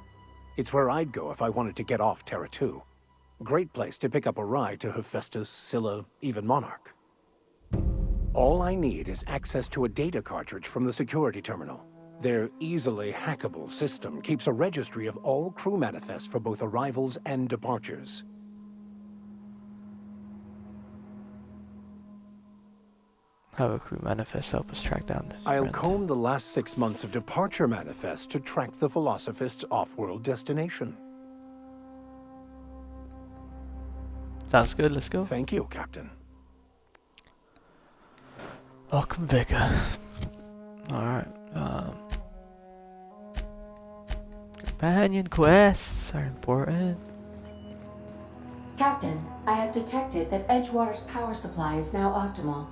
It's where I'd go if I wanted to get off Terra 2. Great place to pick up a ride to Hephaestus, Scylla, even Monarch. All I need is access to a data cartridge from the security terminal. Their easily hackable system keeps a registry of all crew manifests for both arrivals and departures. Have a crew manifest help us track down this I'll friend. comb the last 6 months of departure manifests to track the Philosophist's off-world destination. Sounds good, let's go. Thank you, Captain. Welcome, Vicar. Alright, companion quests are important. Captain, I have detected that Edgewater's power supply is now optimal.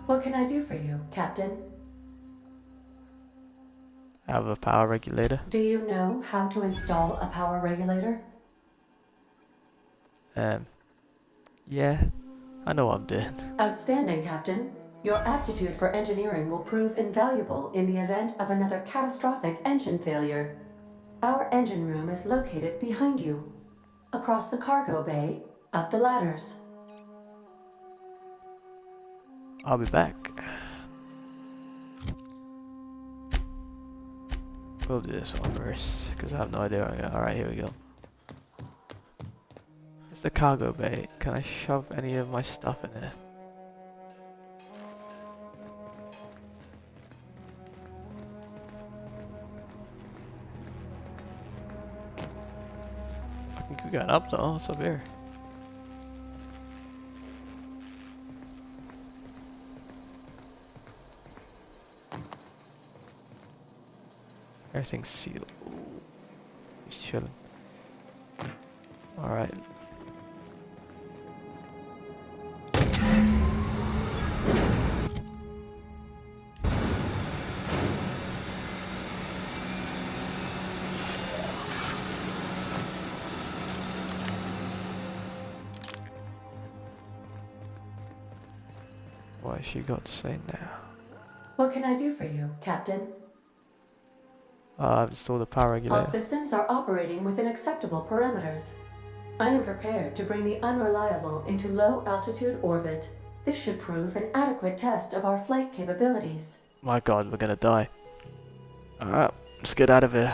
What can I do for you, Captain? I have a power regulator. Do you know how to install a power regulator? Yeah, I know what I'm doing. Outstanding, Captain. Your aptitude for engineering will prove invaluable in the event of another catastrophic engine failure. Our engine room is located behind you. Across the cargo bay, up the ladders. I'll be back. We'll do this one first, because I have no idea. Alright, here we go. It's the cargo bay. Can I shove any of my stuff in there? I think we got up though. What's up here? Everything's sealed. Ooh. He's chilling. Alright. What she got to say now? What can I do for you, Captain? Install the power All regulator. systems are operating within acceptable parameters. I am prepared to bring the unreliable into low-altitude orbit. This should prove an adequate test of our flight capabilities. My god, we're gonna die. Alright, let's get out of here.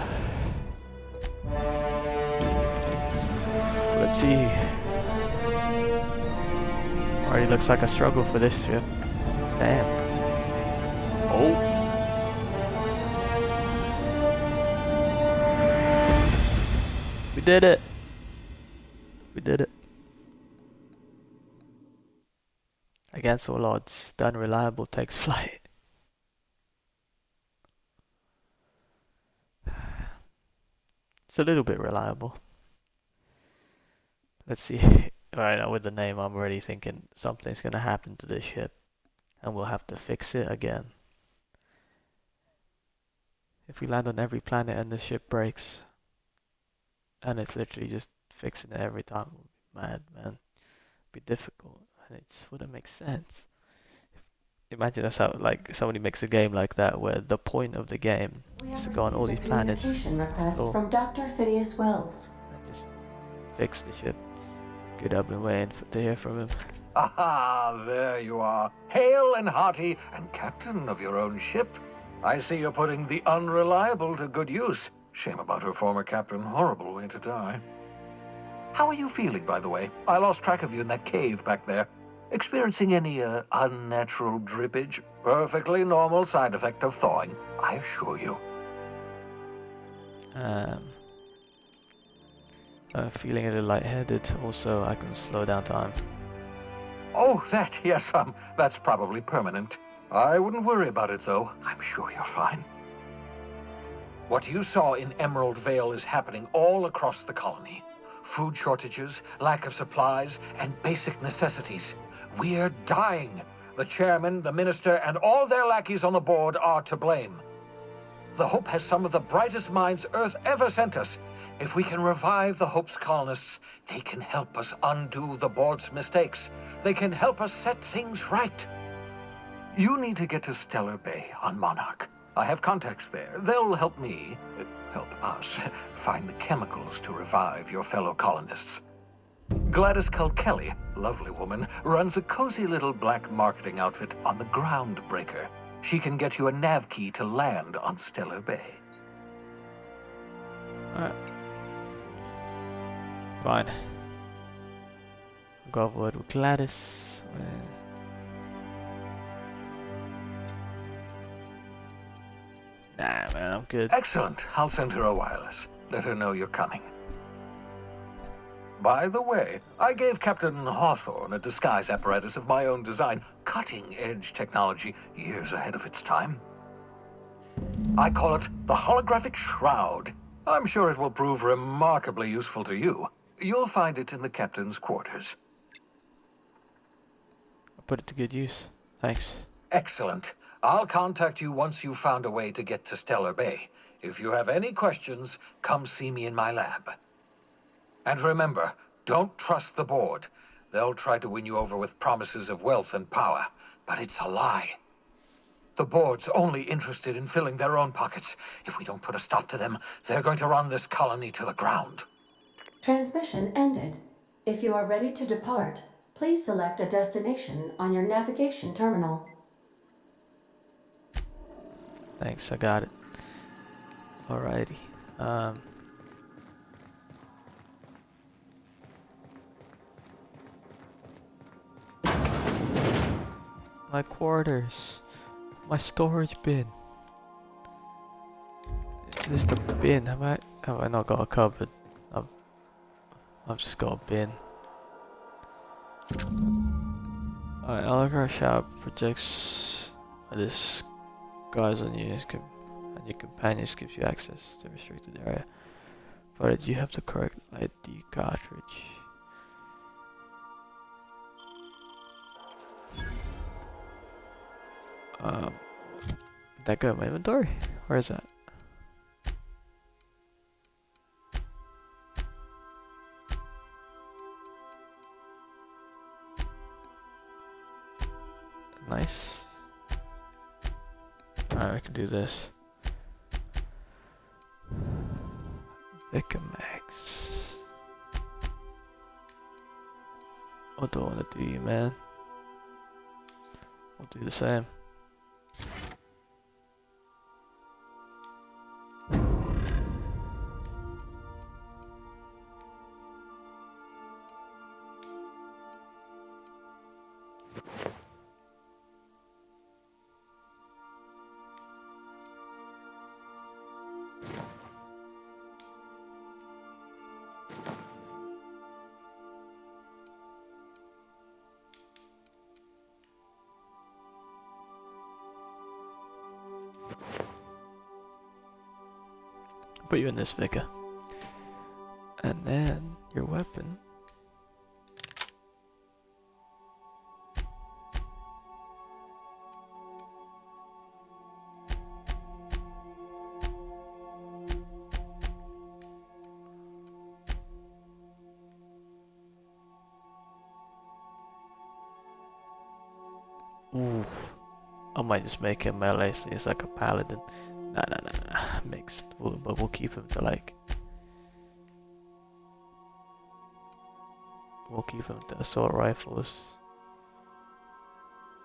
Let's see. Already looks like a struggle for this ship. Damn. Oh. We did it. We did it. Against all odds, the unreliable takes flight. It's a little bit reliable. Let's see. Right now with the name, I'm already thinking something's gonna happen to this ship, and we'll have to fix it again. If we land on every planet and the ship breaks, and it's literally just fixing it every time, we'll be mad, man. It'd be difficult, and it just wouldn't make sense. Imagine us how, like, somebody makes a game like that where the point of the game is to go on all these planets Communication request explore, from Dr. Phineas Wells. and just fix the ship. Good, I've been waiting to hear from him. Aha, there you are. Hale and hearty, and captain of your own ship. I see you're putting the unreliable to good use. Shame about her former captain. Horrible way to die. How are you feeling, by the way? I lost track of you in that cave back there. Experiencing any, unnatural drippage? Perfectly normal side effect of thawing, I assure you. Feeling a little lightheaded. Also, I can slow down time. Oh, that, yes, that's probably permanent. I wouldn't worry about it, though. I'm sure you're fine. What you saw in Emerald Vale is happening all across the colony. Food shortages, lack of supplies, and basic necessities. We're dying. The chairman, the minister, and all their lackeys on the board are to blame. The Hope has some of the brightest minds Earth ever sent us. If we can revive the Hope's colonists, they can help us undo the board's mistakes. They can help us set things right. You need to get to Stellar Bay on Monarch. I have contacts there. They'll help me, help us, find the chemicals to revive your fellow colonists. Gladys Kelly, lovely woman, runs a cozy little black marketing outfit on the Groundbreaker. She can get you a nav key to land on Stellar Bay. Alright. Fine. I'll go over with Gladys. Nah, man, I'm good. Excellent. I'll send her a wireless. Let her know you're coming. By the way, I gave Captain Hawthorne a disguise apparatus of my own design. Cutting-edge technology, years ahead of its time. I call it the Holographic Shroud. I'm sure it will prove remarkably useful to you. You'll find it in the captain's quarters. I'll put it to good use. Thanks. Excellent. I'll contact you once you've found a way to get to Stellar Bay. If you have any questions, come see me in my lab. And remember, don't trust the board. They'll try to win you over with promises of wealth and power, but it's a lie. The board's only interested in filling their own pockets. If we don't put a stop to them, they're going to run this colony to the ground. Transmission ended. If you are ready to depart, please select a destination on your navigation terminal. Thanks, I got it. Alrighty. My quarters. My storage bin. Is this the bin? Have I not got a cupboard? I've just got a bin. Alright, Holographic Shroud projects this guys on you and your companions gives you access to a restricted area. But you have the correct ID cartridge. Did that go in my inventory? Where is that? Nice. Alright, I can do this. Vicamax. What do I want to do, you man? I'll do the same. Put you in this, Vika. And then your weapon. Ooh. I might just make him melee so he's like a paladin. Nah. Mixed. But we'll keep him to like. We'll keep him to assault rifles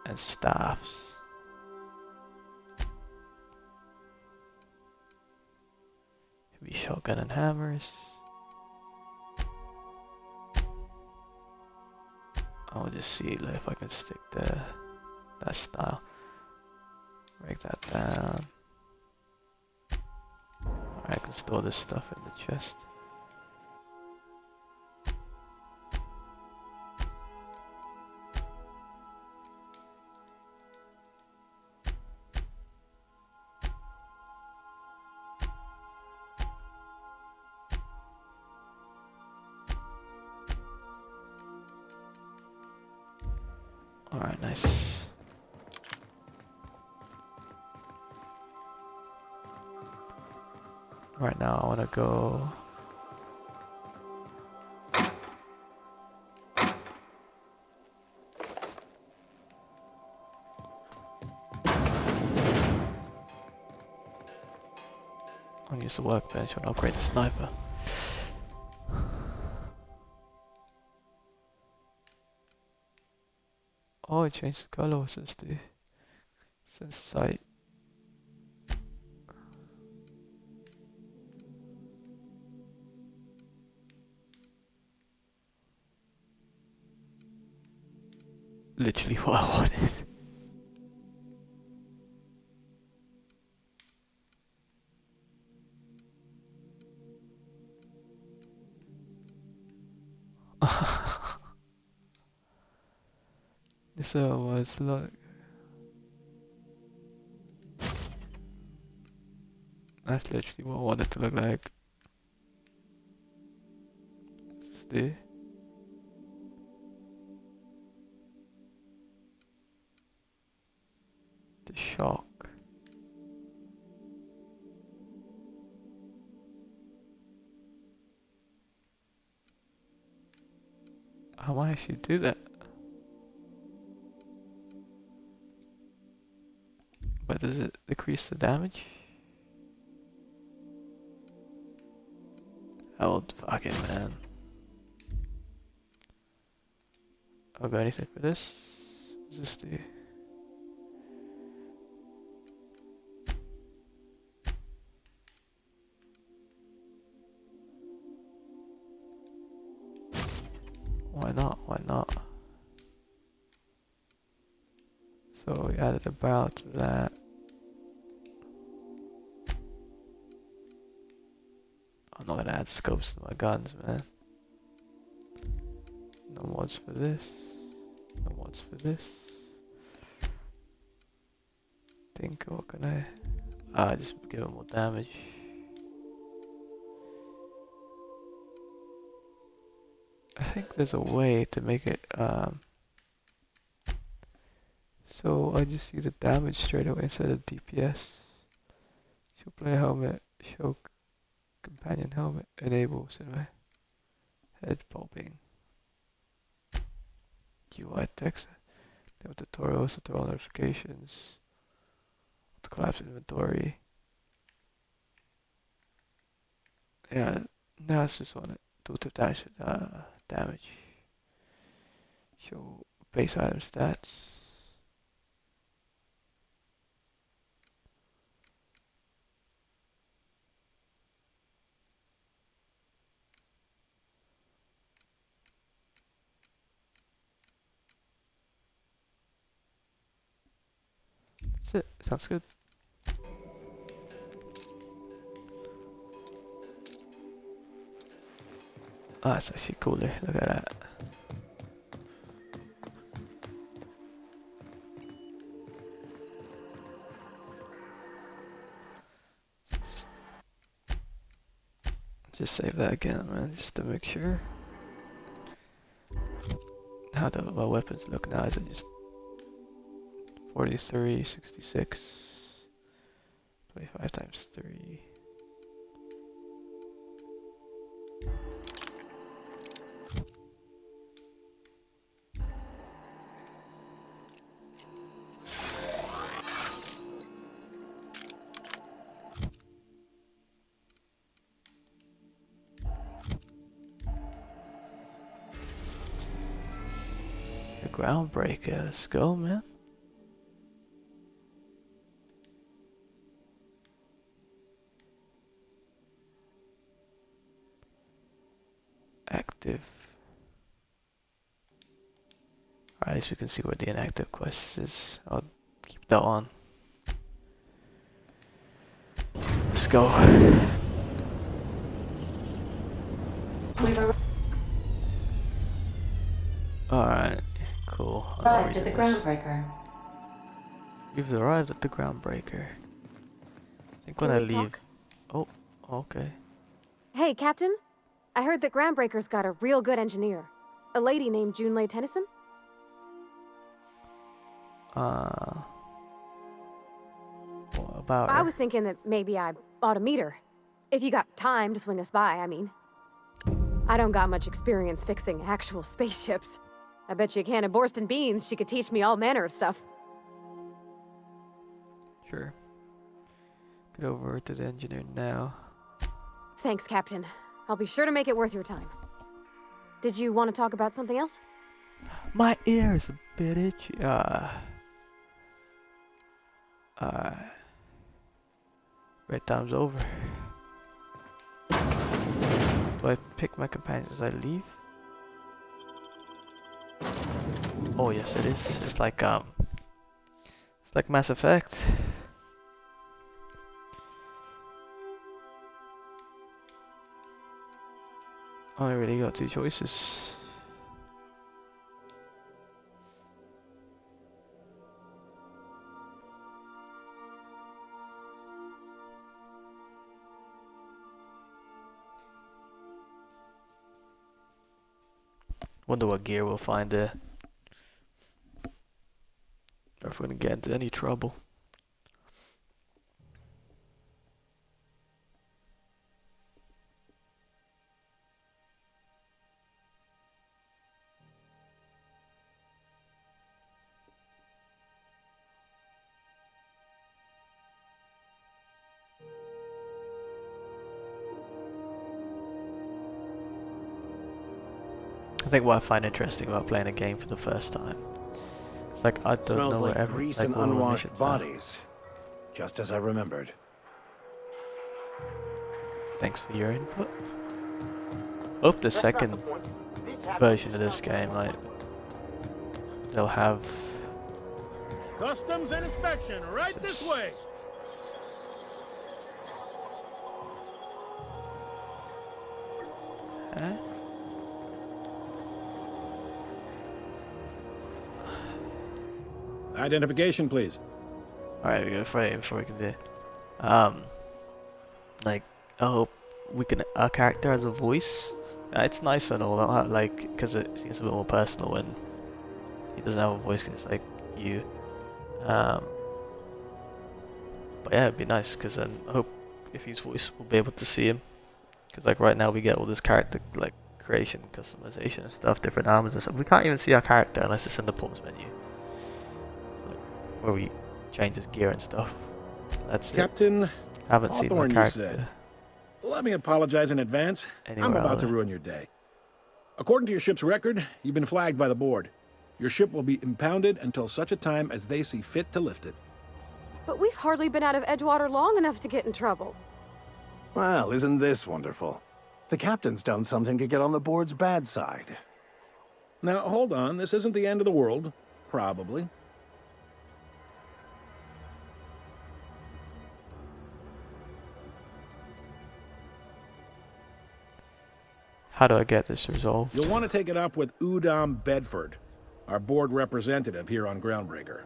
and staffs. Maybe shotgun and hammers. I'll just see like, if I can stick to that style. Break that down. I can store this stuff in the chest. Alright, nice. Right now I want to go I'll use the workbench and upgrade the sniper. Oh, it changed the color since sight. Literally what I wanted. This was like. That's literally what I wanted to look like. See? The shock. How might I actually do that? But does it decrease the damage? Oh, fuck it, man. I'll go anything for this. What's this do? Why not? Why not? So we added a barrel to that. I'm not gonna add scopes to my guns, man. No mods for this. No mods for this. Think what can I? Just give it more damage. I think there's a way to make it so I just see the damage straight away instead of DPS. Show player helmet, show companion helmet, enables in my head popping. UI text. Name tutorials, tutorial notifications, to collapse inventory. Yeah, now it's just want to 2 damage. Show base item stats. That's it. Sounds good. Oh, that's actually cooler. Look at that. Just save that again, man, just to make sure. How do my weapons look now? Is it just 43, 66, 25 times 3? Groundbreaker, let's go, man. Active. Alright, at least we can see what the inactive quest is. I'll keep that on. Let's go. Alright, cool. Arrived at the groundbreaker. We've arrived at the groundbreaker. I think when Can I we leave. talk? Oh, okay. Hey, Captain. I heard that Groundbreaker's got a real good engineer. A lady named Junlei Tennyson? What about I her? was thinking that maybe I ought to meet her. If you got time to swing us by, I mean. I don't got much experience fixing actual spaceships. I bet you a can of Borston beans she could teach me all manner of stuff. Sure. Get over to the engineer now. Thanks, Captain. I'll be sure to make it worth your time. Did you want to talk about something else? My ears a bit itchy. Red time's over. Do I pick my companions as I leave? Oh yes, it is. It's like Mass Effect. I really got 2 choices. Wonder what gear we'll find there. Or if we're gonna get into any trouble. I think what I find interesting about playing a game for the first time, it's like I don't Smells know like where every grease like and all the unwashed missions are. bodies, just as I remembered. Thanks for your input. Hope the second version of this game, like, they'll have Customs and inspection, right this way. Huh? Identification, please. Alright, we go frame before we can do. Like, I hope we can. Our character has a voice. It's nice and all that, like, because it seems a bit more personal when he doesn't have a voice, 'cause it's like you. But yeah, it'd be nice, because then I hope if his voice we'll be able to see him. Because like right now we get all this character like creation, customization and stuff, different armors and stuff. We can't even see our character unless it's in the pause menu. where we change his gear and stuff. That's Captain it. Haven't seen my Hawthorne, you character said. Let me apologize in advance. I'm anywhere about to other. ruin your day. According to your ship's record, you've been flagged by the board. Your ship will be impounded until such a time as they see fit to lift it. But we've hardly been out of Edgewater long enough to get in trouble. Well, isn't this wonderful? The captain's done something to get on the board's bad side. Now, hold on. This isn't the end of the world. Probably. How do I get this resolved? You'll want to take it up with Udom Bedford, our board representative here on Groundbreaker.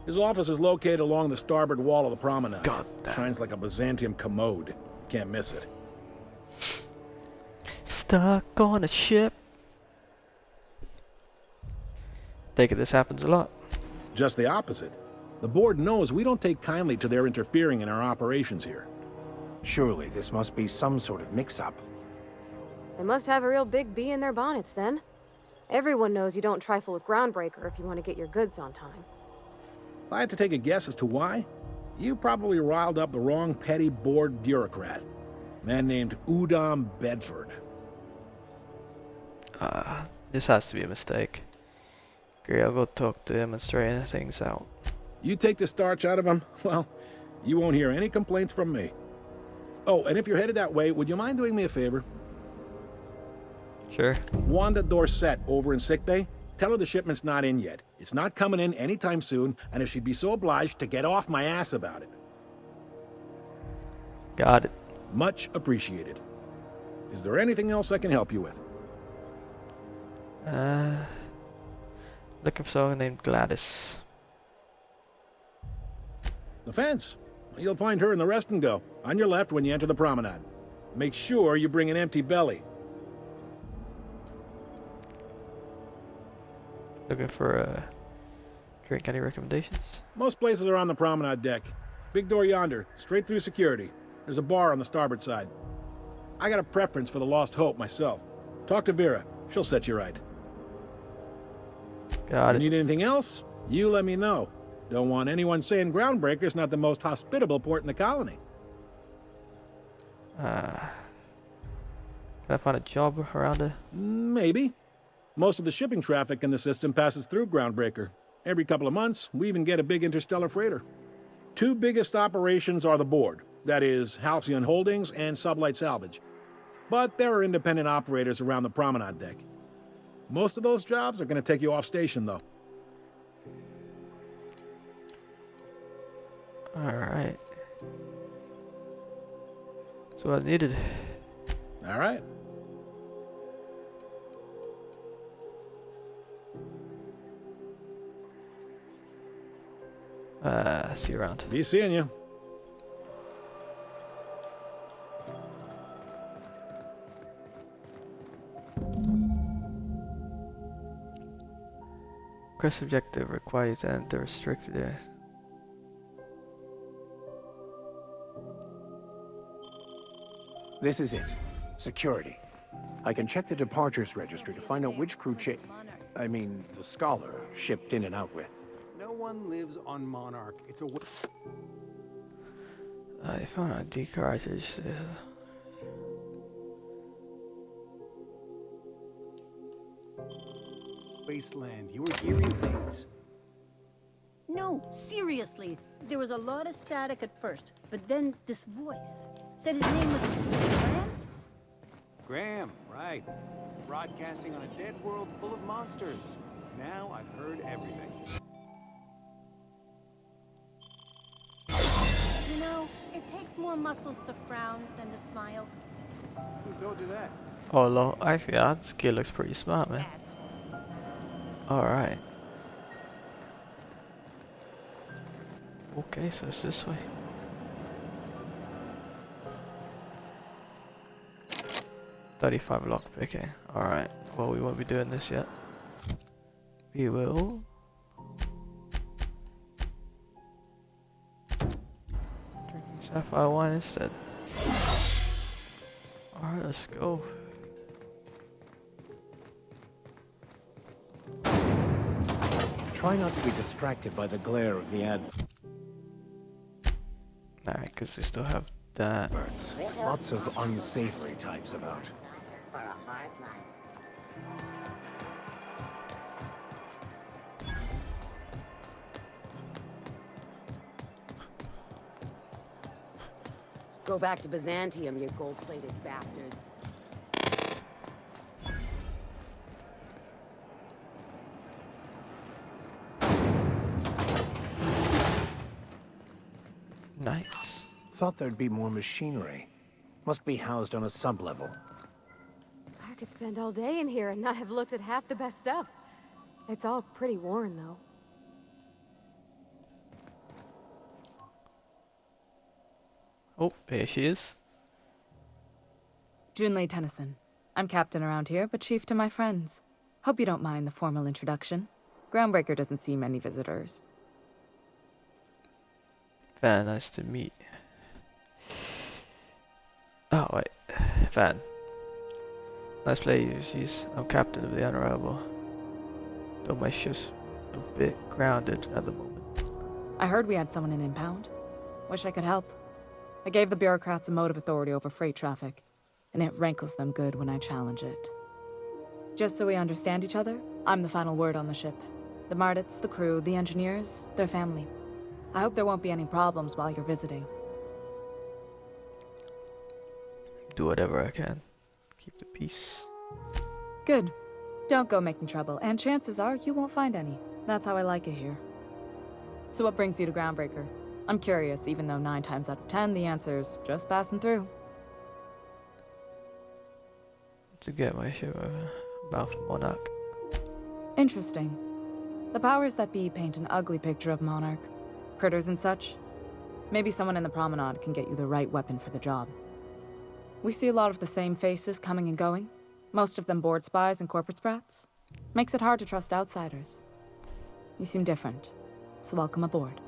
His office is located along the starboard wall of the promenade. God damn. Shines like a Byzantium commode. Can't miss it. Stuck on a ship. Take it this happens a lot. Just the opposite. The board knows we don't take kindly to their interfering in our operations here. Surely this must be some sort of mix-up. They must have a real big bee in their bonnets then. Everyone knows you don't trifle with Groundbreaker if you want to get your goods on time. If I had to take a guess as to why, you probably riled up the wrong petty board bureaucrat. A man named Udom Bedford. This has to be a mistake. Great, I'll go talk to him and straighten things out. You take the starch out of him, well, you won't hear any complaints from me. Oh, and if you're headed that way, would you mind doing me a favor? Sure. Wanda Dorset over in sickbay, tell her the shipment's not in yet. It's not coming in anytime soon, and if she'd be so obliged to get off my ass about it. Got it. Much appreciated. Is there anything else I can help you with? Looking for someone named Gladys. The fence. You'll find her in the rest and go, on your left when you enter the promenade. Make sure you bring an empty belly. Looking for a drink. Any recommendations? Most places are on the promenade deck. Big door yonder, straight through security. There's a bar on the starboard side. I got a preference for the Lost Hope myself. Talk to Vera. She'll set you right. Got it. Need anything else? You let me know. Don't want anyone saying Groundbreaker's not the most hospitable port in the colony. Can I find a job around it? Maybe. Most of the shipping traffic in the system passes through Groundbreaker. Every couple of months, we even get a big interstellar freighter. Two biggest operations are the board. That is, Halcyon Holdings and Sublight Salvage. But there are independent operators around the promenade deck. Most of those jobs are going to take you off station, though. Alright. That's what I needed. All right. See you around. Be seeing you. Quest objective requires to enter restricted areas. This is it. Security. I can check the departures registry to find out which crew the scholar shipped in and out with. No one lives on Monarch. It's a... I found a ID cartridge. wasteland. You were hearing things. No, seriously. There was a lot of static at first, but then this voice said his name was Graham? Graham, right. Broadcasting on a dead world full of monsters. Now I've heard everything. You know, it takes more muscles to frown than to smile. Who told you that? Oh, no. Actually, that skill looks pretty smart, man. Alright. Okay, so it's this way. $35 lock picking. Alright. Well, we won't be doing this yet. We will. Drinking sapphire wine instead. Alright, let's go. Try not to be distracted by the glare of the Alright, because we still have that. adverts. Lots of unsavory types about. Go back to Byzantium, you gold-plated bastards. Nice. Thought there'd be more machinery. Must be housed on a sub-level. I could spend all day in here and not have looked at half the best stuff. It's all pretty worn, though. Oh, here she is. Junlei Tennyson. I'm captain around here, but chief to my friends. Hope you don't mind the formal introduction. Groundbreaker doesn't see many visitors. Van, nice to meet. Oh, wait. Van. Nice play, I'm captain of the Honorable. Though my ship's a bit grounded at the moment. I heard we had someone in impound. Wish I could help. I gave the bureaucrats a motive authority over freight traffic, and it rankles them good when I challenge it. Just so we understand each other, I'm the final word on the ship. The Mardits, the crew, the engineers, their family. I hope there won't be any problems while you're visiting. Do whatever I can. Keep the peace. Good. Don't go making trouble, and chances are you won't find any. That's how I like it here. So what brings you to Groundbreaker? I'm curious, even though 9 times out of 10 the answer's just passing through. To get my ship over. Bound for Monarch. Interesting. The powers that be paint an ugly picture of Monarch. Critters and such. Maybe someone in the promenade can get you the right weapon for the job. We see a lot of the same faces coming and going. Most of them board spies and corporate sprats. Makes it hard to trust outsiders. You seem different, so welcome aboard.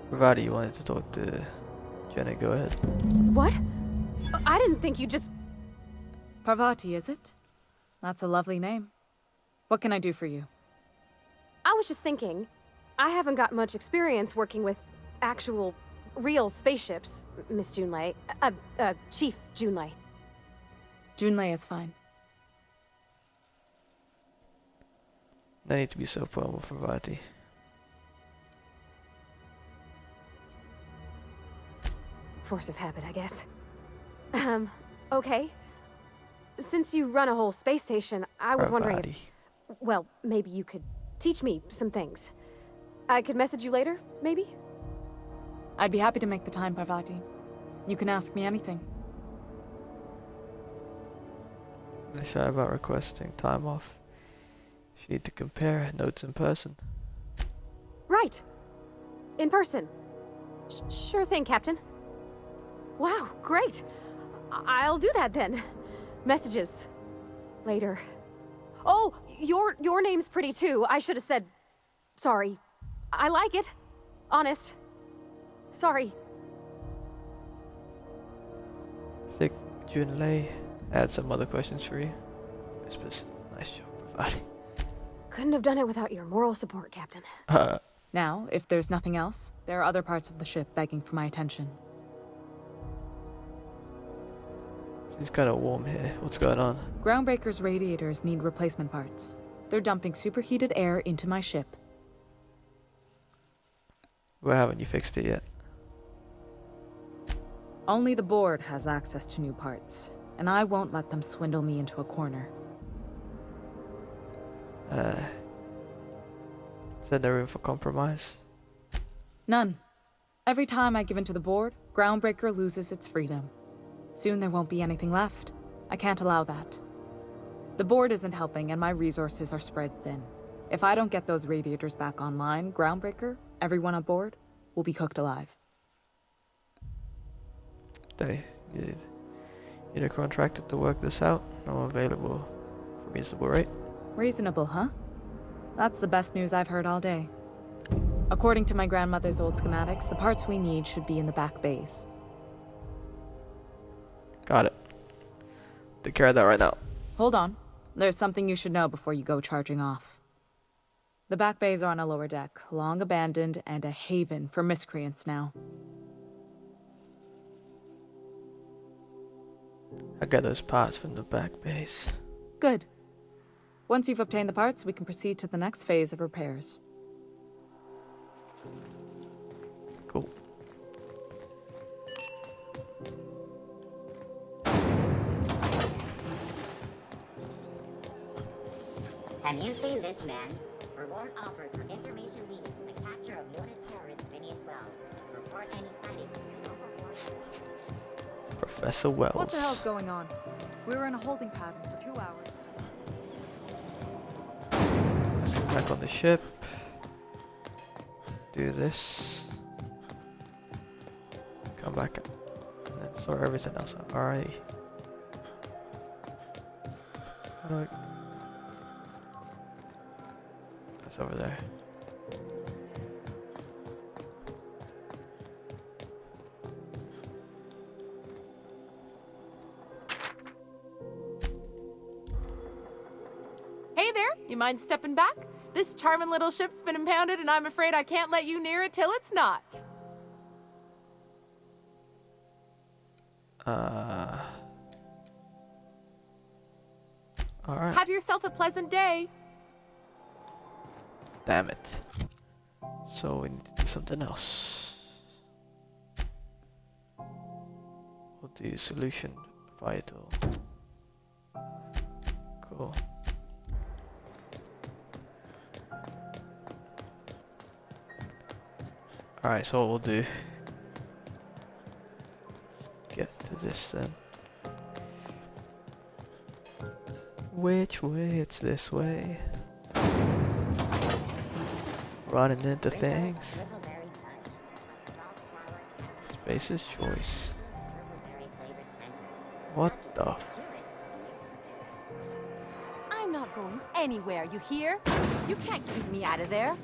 Provided you wanted to talk to Jenna, go ahead. What? I didn't think you just... Parvati, is it? That's a lovely name. What can I do for you? I was just thinking, I haven't got much experience working with actual, real spaceships, Miss Junlei. Chief Junlei. Junlei is fine. No need to be so formal for Vati. Force of habit, I guess. Okay. Since you run a whole space station, I was wondering if, well, maybe you could teach me some things. I could message you later, maybe? I'd be happy to make the time, Parvati. You can ask me anything. I'm shy about requesting time off. You need to compare notes in person. Right. In person. Sure thing, Captain. Wow, great. I'll do that then. Messages. Later. Oh, your name's pretty too. I should have said... Sorry. I like it. Honest. Sorry. Thick Junlei. I had some other questions for you. Nice job providing. Couldn't have done it without your moral support, Captain. Now, if there's nothing else, there are other parts of the ship begging for my attention. It's kind of warm here. What's going on? Groundbreaker's radiators need replacement parts. They're dumping superheated air into my ship. Why haven't you fixed it yet? Only the board has access to new parts, and I won't let them swindle me into a corner. Is there no room for compromise? None. Every time I give in to the board, Groundbreaker loses its freedom. Soon there won't be anything left. I can't allow that. The board isn't helping and my resources are spread thin. If I don't get those radiators back online, Groundbreaker, everyone on board, will be cooked alive. You're contracted to work this out. I'm available for reasonable rate. Reasonable, huh? That's the best news I've heard all day. According to my grandmother's old schematics, the parts we need should be in the back bays. Got it. Take care of that right now. Hold on. There's something you should know before you go charging off. The back bays are on a lower deck, long abandoned and a haven for miscreants now. I got those parts from the back base. Good. Once you've obtained the parts, we can proceed to the next phase of repairs. Cool. Have you seen this man? Reward offered for information leading to the capture of noted terrorist Phineas Wells. Report any sightings. Professor Wells. What the hell's going on? We were in a holding pattern for 2 hours. Let's go back on the ship. Do this. Come back and then sort everything else out. Alright. That's over there. Hey there, you mind stepping back? This charming little ship's been impounded and I'm afraid I can't let you near it till it's not. Alright. Have yourself a pleasant day. Damn it. So we need to do something else. We'll do solution vital. Cool. Alright, so what we'll do. Let's get to this then. Which way? It's this way. Running into things. Space's choice. What the f- I'm not going anywhere, you hear? You can't keep me out of there.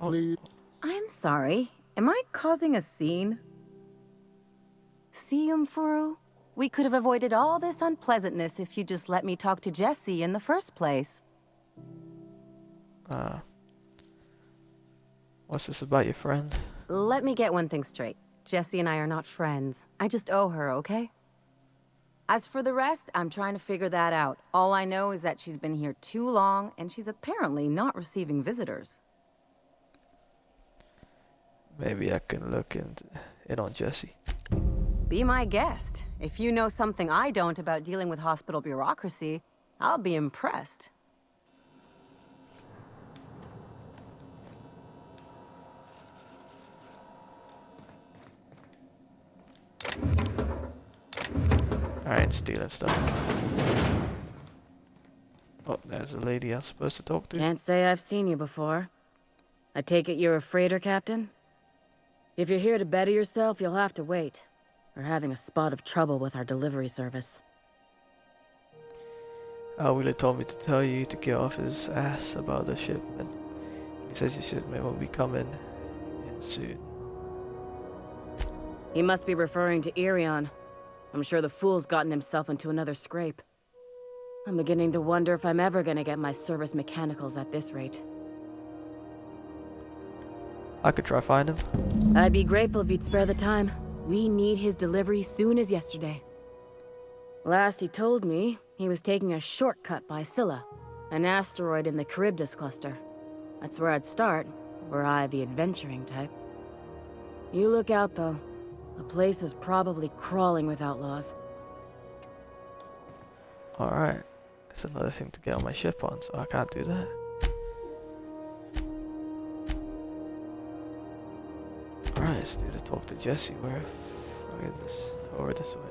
Oh. I'm sorry. Am I causing a scene? See, Furu? We could have avoided all this unpleasantness if you just let me talk to Jesse in the first place. What's this about your friend? Let me get one thing straight. Jesse and I are not friends. I just owe her, okay? As for the rest, I'm trying to figure that out. All I know is that she's been here too long, and she's apparently not receiving visitors. Maybe I can look in on Jesse. Be my guest. If you know something I don't about dealing with hospital bureaucracy, I'll be impressed. Alright, stealing stuff. Oh, there's a lady I'm supposed to talk to. Can't say I've seen you before. I take it you're a freighter captain? If you're here to better yourself, you'll have to wait. We're having a spot of trouble with our delivery service. Wheeler told me to tell you to get off his ass about the shipment. He says your shipment will be coming in soon. He must be referring to Irion. I'm sure the fool's gotten himself into another scrape. I'm beginning to wonder if I'm ever gonna get my service mechanicals at this rate. I could try find him. I'd be grateful if you'd spare the time. We need his delivery soon as yesterday. Last he told me, he was taking a shortcut by Scylla, an asteroid in the Charybdis cluster. That's where I'd start, were I the adventuring type. You look out, though. The place is probably crawling with outlaws. Alright. That's another thing to get on my ship on, so I can't do that. Alright, let's do the talk to Jesse. Where is this? Over this way.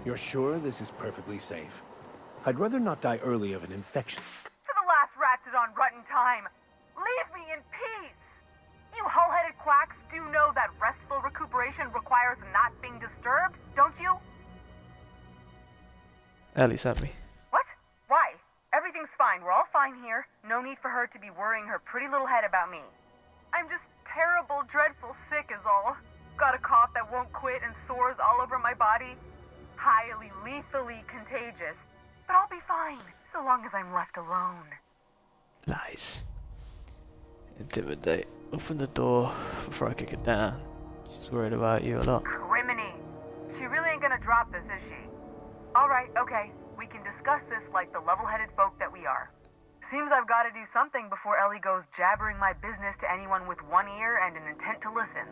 You're sure this is perfectly safe? I'd rather not die early of an infection. To the last ratchet on Rutton time! Leave me in peace! You hull-headed quacks do know that restful recuperation requires not being disturbed, don't you? Ellie sent me. What? Why? Every pretty little head about me. I'm just terrible, dreadful sick is all. Got a cough that won't quit and sores all over my body. Highly, lethally contagious. But I'll be fine, so long as I'm left alone. Lies. Intimidate. Open the door before I kick it down. She's worried about you a lot. Criminy. She really ain't gonna drop this, is she? Alright, okay. We can discuss this like the level-headed folk that we are. Seems I've got to do something before Ellie goes jabbering my business to anyone with one ear and an intent to listen.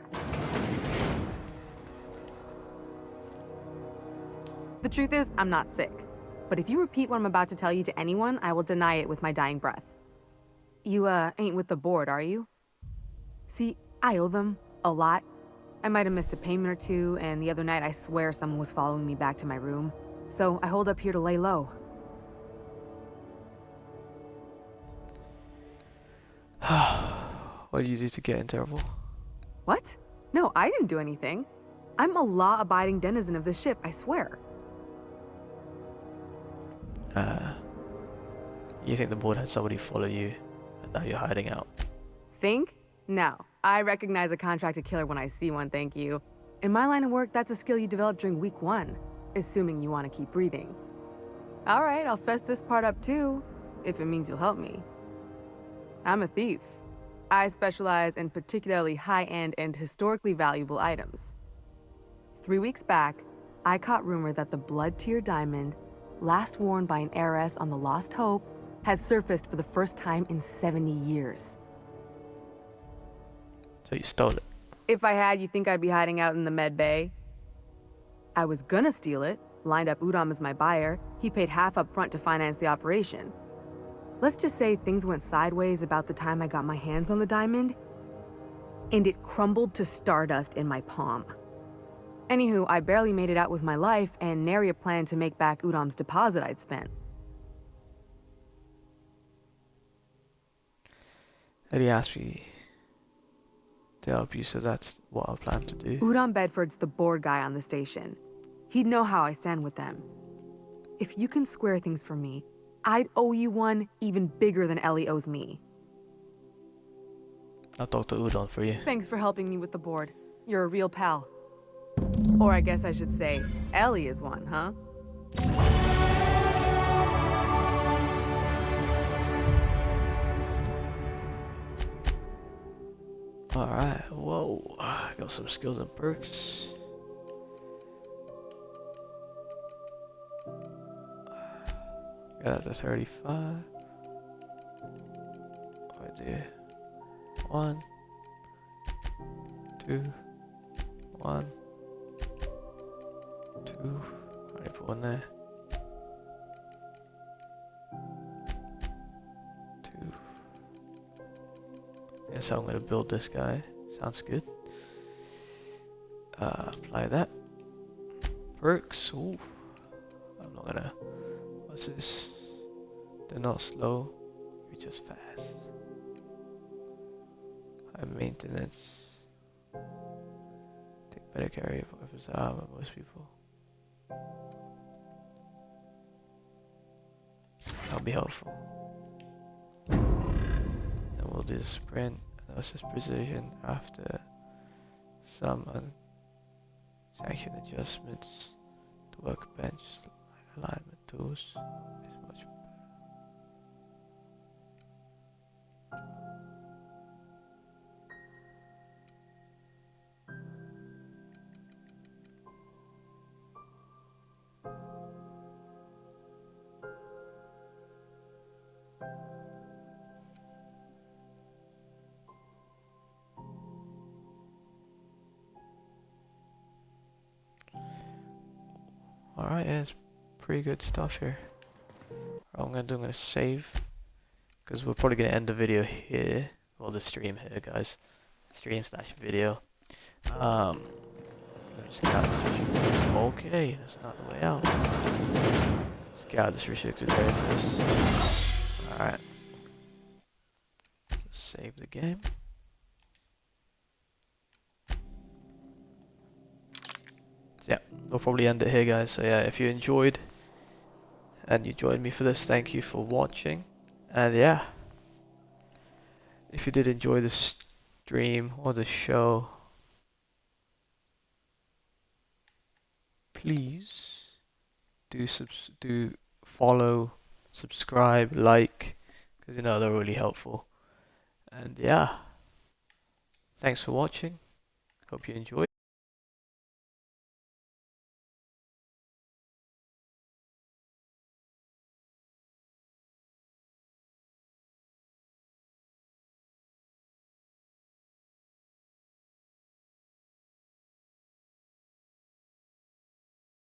The truth is, I'm not sick. But if you repeat what I'm about to tell you to anyone, I will deny it with my dying breath. You, ain't with the board, are you? See, I owe them a lot. I might have missed a payment or two, and the other night I swear someone was following me back to my room. So I hold up here to lay low. What did you do to get in trouble? What? No, I didn't do anything. I'm a law-abiding denizen of this ship, I swear. You think the board had somebody follow you, and now you're hiding out? Think? No. I recognize a contracted killer when I see one, thank you. In my line of work, that's a skill you develop during week 1, assuming you want to keep breathing. All right, I'll fess this part up too, if it means you'll help me. I'm a thief. I specialize in particularly high-end and historically valuable items. 3 weeks back, I caught rumor that the blood-tier diamond, last worn by an heiress on the Lost Hope, had surfaced for the first time in 70 years. So you stole it? If I had, you think I'd be hiding out in the med bay? I was gonna steal it, lined up Udom as my buyer. He paid half up front to finance the operation. Let's just say things went sideways about the time I got my hands on the diamond, and it crumbled to stardust in my palm. Anywho, I barely made it out with my life, and nary a plan to make back Udom's deposit I'd spent. Eddie asked me to help you, so that's what I plan to do. Udom Bedford's the board guy on the station. He'd know how I stand with them. If you can square things for me, I'd owe you one even bigger than Ellie owes me. I'll talk to Udon for you. Thanks for helping me with the board. You're a real pal. Or I guess I should say, Ellie is one, huh? Alright, whoa. Got some skills and perks. Got the 35. Idea. 1, 2, 1, 2. Already put one there. 2. Yeah, so I'm gonna build this guy. Sounds good. Apply that. Perks. Ooh. I'm not gonna. What's this? They're not slow. You're just fast. High maintenance. Take better care of weapons armor. Most people. That'll be helpful. Then we'll do the sprint. Analysis precision after some unsanctioned adjustments to workbench alignment tools is much better. Alright, yeah, it's pretty good stuff here. What I'm gonna save, because we're probably gonna end the video here, well, the stream here, guys. Stream slash video. Let me just get out of this restricted. Okay, that's not the way out. Let's get out of this restricted area first. Alright. Save the game. Yeah, we'll probably end it here, guys. So yeah, if you enjoyed and you joined me for this, thank you for watching. And yeah, if you did enjoy the stream or the show, please do follow, subscribe, like, because you know they're really helpful. And yeah, thanks for watching. Hope you enjoyed.